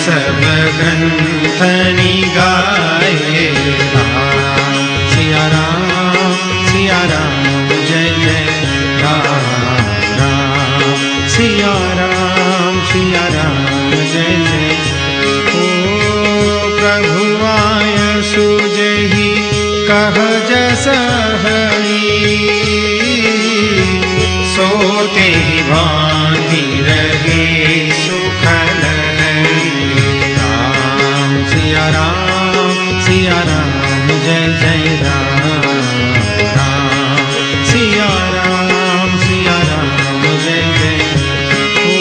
सब ग्रंथ निगाए। सिया राम जय जय राम राम, सिया राम जय जय। ओ प्रभु आय सुजहि कह जस हरि, सोते भांति रहे सुखल राम। सिया राम जय जय राम राम, सिया राम जय जय। ओ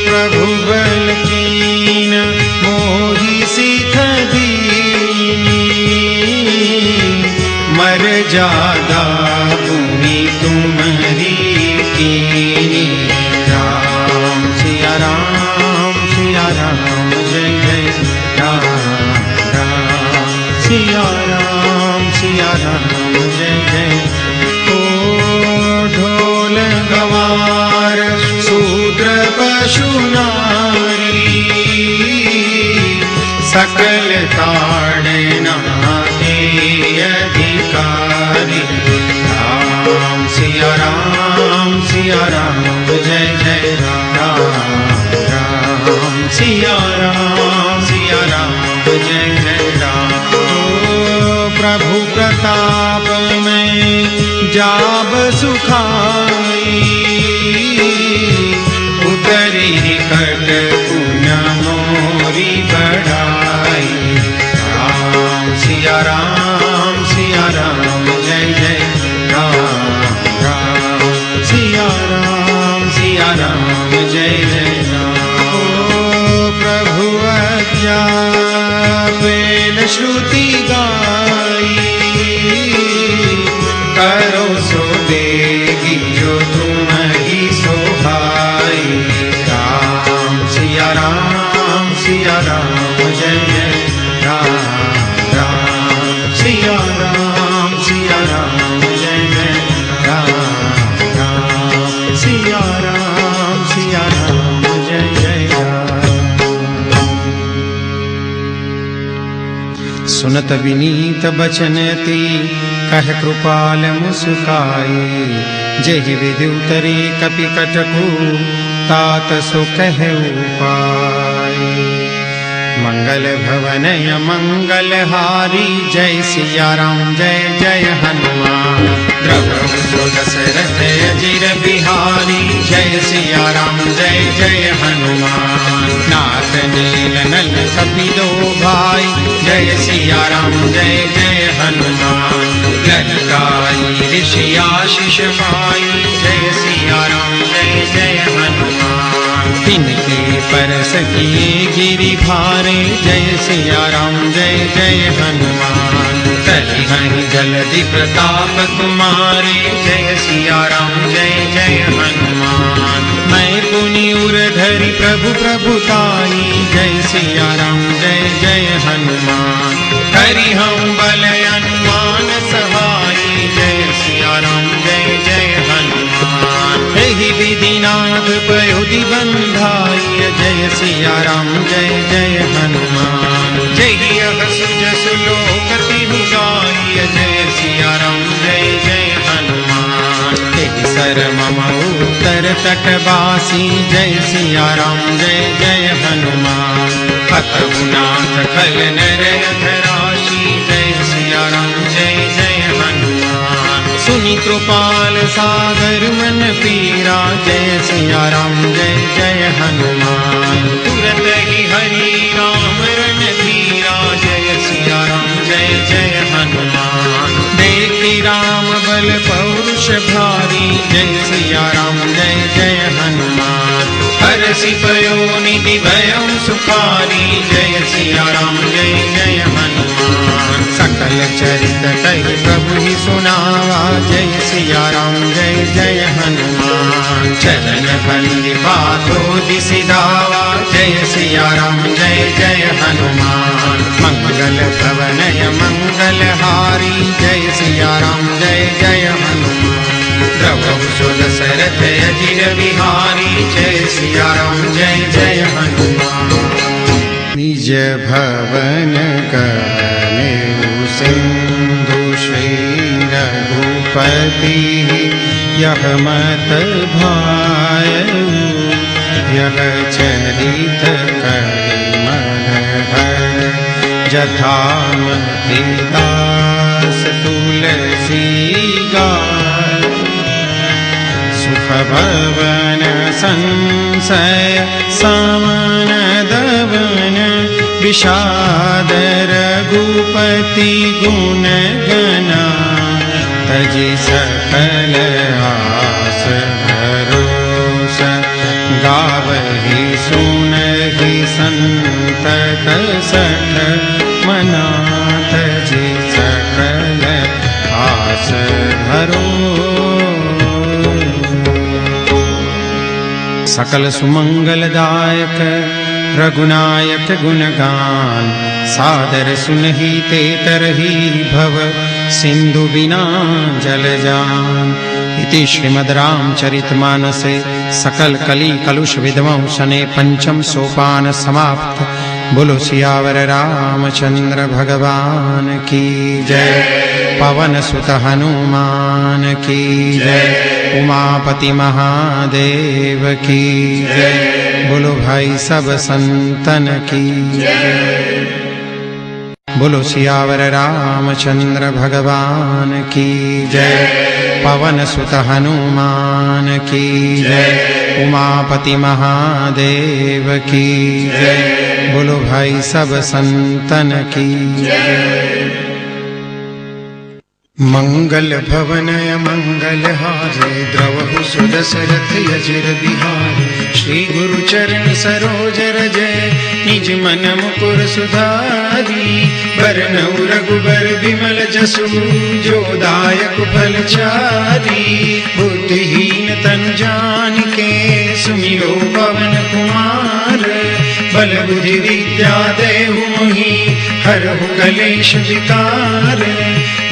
प्रभु बल कीन मोहि सिख दीनी, मर जादा भूमि तुम्हारी कीनी। राम सिया राम जय जय राम राम, सिया राम जय जय। ओ ढोल गवार शूद्र पशु नारी, सकल ताड़ना के अधिकारी। राम सिया राम जय जय राम राम, सिया राम जय जय राम। ओ प्रभु प्रताप में जाब सुखाई, उतरी कट पुण्य मोरी बढ़ाई। राम सिया राम जय जय राम राम, सिया राम जय जय राम। ओ प्रभु आज्ञा वेल श्रुति गाई, करो सो देगी जो तुम्हारी सोहाई। राम सिया राम जय जय राम राम, सिया राम जय जय राम राम, सिया राम जय जय राम। सुनत विनीत बचन ती कह कृपाल मुस्काए, जहि विधि उतरे कपि कटकु तात सो कह उपाय। मंगल भवनय मंगल हारी, जय सिया राम जय जय हनुमान। द्रवहु सो दशरथ अजिर बिहारी, जय सिया राम जय जय हनुमान। नाथ नील नल कपिलो भाई, जय सिया राम जय जय हनुमान। ललकाई ऋषि आशीष पाई, जय सिया राम जय जय हनुमान। तिनके परस किए गिरि भारे, जय सिया राम जय जय हनुमान। तलिहहि जलधि प्रताप तुम्हारे, जय सिया राम जय जय हनुमान। मैं पुनि उर धरि प्रभु प्रभुताई, जय सिया राम जय जय हनुमान। हरि हम बल अनुमान सहाई, जय सिया राम जय जय हनुमान। एहि विधिनाथ पयोधि बंधाई, जय सिया राम जय जय हनुमान। जय सुज सुलोक तिहु गाई, जय सिया राम जय जय हनुमान। तेहि सर मम उत्तर तटवासी, जय सिया राम जय जय हनुमान। हतहु नाथ खल नर अधराशी, जय सिया राम जय जय हनुमान। सुनि कृपाल सागर मन पीरा, जय सिया राम जय जय हनुमान। तुरत ही हरि राम रण धीरा, जय सिया राम जय जय हनुमान। देखि राम बल पौरुष भारी, जय सिया राम जय जय हनुमान। हरषि पयोनिधि भयं सुखारी, जय सिया राम जय जय हनुमान। सकल चरित कहि प्रभु ही सुनावा, जय सिया राम जय जय हनुमान। चरण बंदी बातों दिसि धावा, जय सिया राम जय जय हनुमान। मंगल भवनय मंगल हारी, जय सिया राम जय जय हनुमान। द्रवहु सो दशरथ अजिर बिहारी, जय सिया राम जय जय हनुमान। भवन कहने सिंधु श्री रघुपति यह मत भायु यह चरित करिमल जथामति दास तुलसी गाय सुख भवन संशय सामन दवन विषाद रघुपति गुण गना तजि सकल आस भरोस गावहि सुनहि संतत सठ मना तजि सकल आस भरोस। सकल सुमंगलदायक रघुनायक गुणगान सादर सुनहि ते तरहि भव सिंधु बिना जल जान। इति श्रीमद् रामचरितमानसे सकल कली कलुष विध्वंसने पंचम सोपान समाप्त। बोलो सियावर रामचंद्र भगवान की जय। पवन सुत हनुमान की जय। उमापति महादेव की जय। बोलो भाई सब संतन की जय। बोलो सियावर रामचंद्र भगवान की जय। पवन सुत हनुमान की जय। उमापति महादेव की जय। बोलो भाई सब संतन की जय। मंगल भवनय मंगल हारे द्रवहु सुदशरथ यजिर बिहारी। श्री गुरु चरण सरोज रजय निज मन मुकुर सुधारी। बरनउँ रघुबर बिमल जसु जो दायक फल चारी। बुद्धिहीन तनु जानिके सुमिरो पवन कुमार। बल बुद्धि विद्या देहु मोहि हरहु कलेश विकार।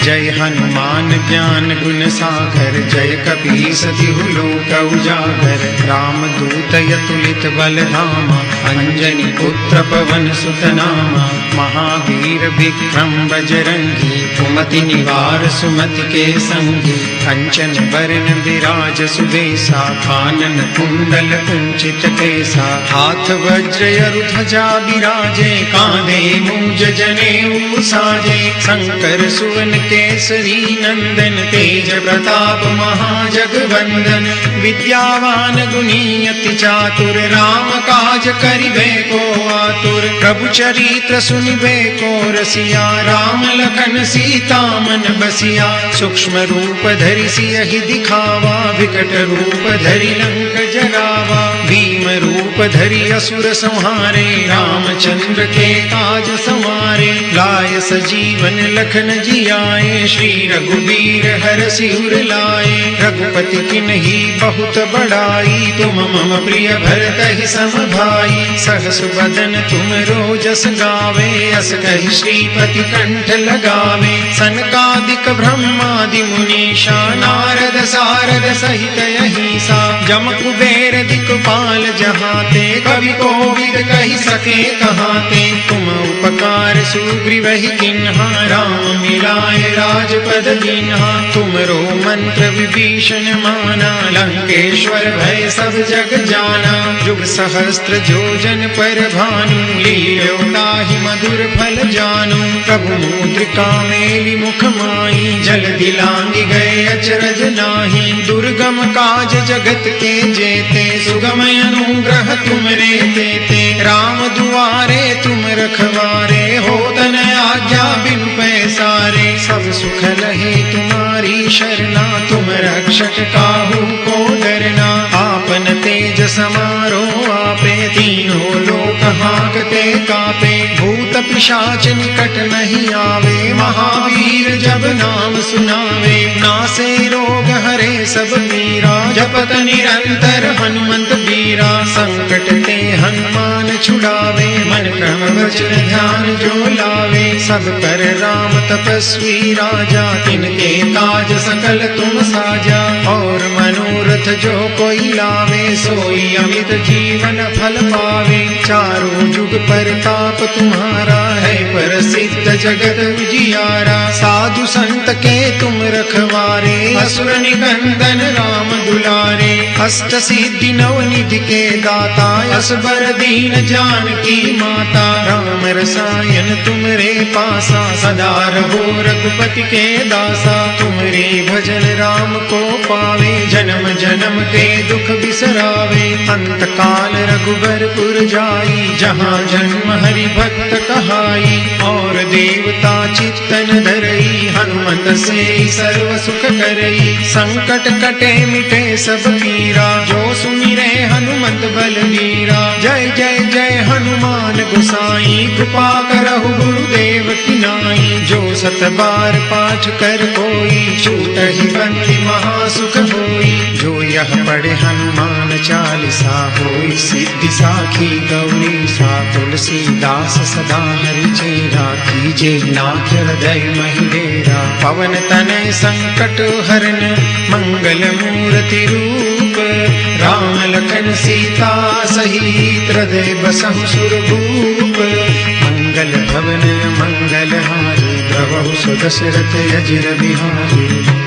जय हनुमान ज्ञान गुण सागर जय कपीस तिहु लोक उजागर। राम दूत अतुलित बल धामा अंजनी पुत्र पवन सुत नामा। महावीर विक्रम बजरंगी कुमति निवार सुमति के संगी। कंचन बरन विराज सुबेसा कानन कुंडल कुंचित केसा। हाथ वज्र अरु ध्वजा बिराजे कांधे मूंज जनेऊ साजे। शंकर सुवन केसरी नंदन तेज प्रताप महाजगवंदन। विद्यावान गुणी अति चातुर राम काज करिबे को आतुर। प्रभु चरित्र सुनिबे को रसिया राम लखन सीता मन बसिया। सूक्ष्म रूप धरि सियहि दिखावा विकट रूप धरि लंक जरावा। भीम रूप धरि असुर संहारे रामचंद्र के काज संवारे। लाय सजीवन लखन जियाए श्री रघुबीर हरषि उर लाए। रघुपति किन्ही बहुत बड़ाई तुम मम प्रिय भरतहि सम भाई। सहस बदन तुम रोजस गावे अस कहि श्रीपति कंठ लगावे। सनकादिक ब्रह्मादि मुनीषा नारद सारद सहित अहिसा। जम कुबेर दिक्पाल जहाते कवि कोविद कहि सके कहाते। तुम उपकार सुग्रीवहि किन्हा राम मिलाए राजपद दीन्हा। तुमरो मंत्र विभीषण माना लंकेश्वर भय सब जग जाना। जुग सहस्त्र जोजन पर भानु लील्यो ताहि मधुर फल जानु। प्रभु मुद्रिका मेलि मुख माहि जल्दी लांघि गए अचरज नाही। दुर्गम काज जगत के जेते सुगम अनुग्रह तुमरे तेते। राम दुआरे तुम रखवारे होत न आज्ञा बिनु पैसारे। सब सुख लहे तुम्हारी शरणा तुम रक्षक काहू को डरना। आपन तेज समारो आपे तीनों लोक हांकते कापे। भूत पिशाच निकट नहीं आवे महावीर जब नाम सुनावे। नासे रोग हरे सब पीरा जपत निरंतर हनुमंत बीरा। संकट ते हनुमान छुड़ावे मन क्रम वचन ध्यान जो लावे। सब पर राम तपस्वी राजा तिनके काज सकल तुम साजा। और मनोरथ रथ जो कोई लावे सोई अमित जीवन फल पावे। चारों जुग परताप तुम्हारा है प्रसिद्ध जगत उजियारा। साधु संत के तुम रखवारे असुर निकंदन राम दुलारे। अष्ट सिद्धि नव निधि के दाता असबर दीन जानकी माता। राम रसायन तुमरे पासा सदा रहो रघुपति के दासा। तुमरे भजन राम को पावे जन्म जन्म के दुख बिसरावे। अंत काल रघुबरपुर जाई जहाँ जन्म हरि भक्त कहाई। और देवता चित्तन धरई हनुमत से सर्व सुख करई। संकट कटे मिटे सब पीरा जो सुमिरे हनुमत बलवीरा। जय जय जय हनुमान गोसाई कृपा करहु गुरुदेव की नाई। जो सत बार पाठ कर कोई छूटहि बंदी महासुख होई। जो यह पढ़े हनुमान चालीसा होई सिद्धि साखी गौरी सा। तुलसीदास सदा हरि चेरा कीजे नाथ हृदय महि डेरा। पवन तनय संकट हरन मंगल मूर्ति रूप। राम लखन सीता सहित हृदय बसहु सुरभूप। मंगल भवन मंगल हारी प्रभु सुदशरथ अजिर बिहारी।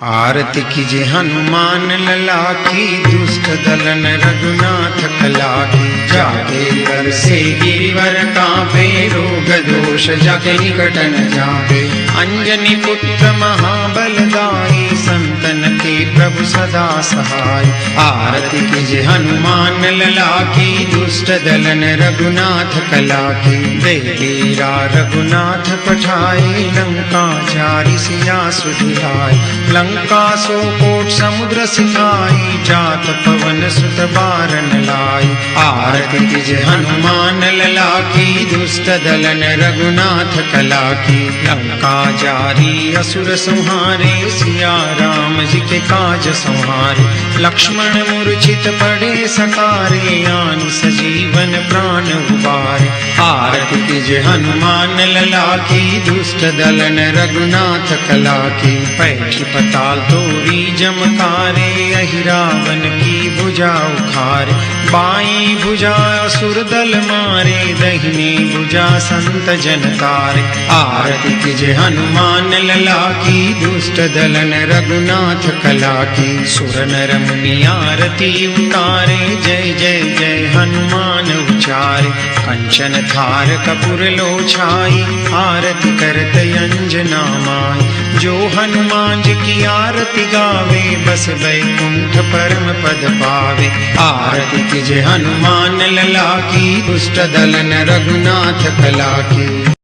आरती कीजे हनुमान लला की दुष्ट दलन रघुनाथ कला की। जाके कर से गिरिवर कांपे रोग दोष जाके निकट न जापे। अंजनी पुत्र महाबलदाई संतन के प्रभु सदा सहाय। आरती कीजे हनुमान लला की दुष्ट दलन रघुनाथ कला की। देवीरा रघुनाथ पठाए लंका चारि सिया सुधिराय। लंका सो कोट समुद्र सिखाई जात पवन सुत बारन लाई। आरती कीजे हनुमान लला की दुष्ट दलन रघुनाथ कला की। लंका जारी असुर संहारे सिया राम जी के काज संहारे। लक्ष्मण मूर्छित पड़े सकारे आन सजीवन प्राण उबारे। आरती कीजे हनुमान लला की दुष्ट दलन रघुनाथ कला की। पैठी पताल तोरी जमकारे अहि रावण की भुजा उखारे। बाई भुजा असुर दल मारे दहिनी भुजा संत जन तारे। आरती कीजे हनुमान लला की दुष्ट दलन रघुनाथ कला की। सुर नर मुनि आरती उतारे जय जय जय हनुमान उचारे। कंचन थार कपूर लो छाई आरती करत अंजना माई। जो हनुमान जी की आरती गावे बस बैकुंठ परम पद पावे। आरती कीजे हनुमान लला की दुष्ट दलन रघुनाथ कला की।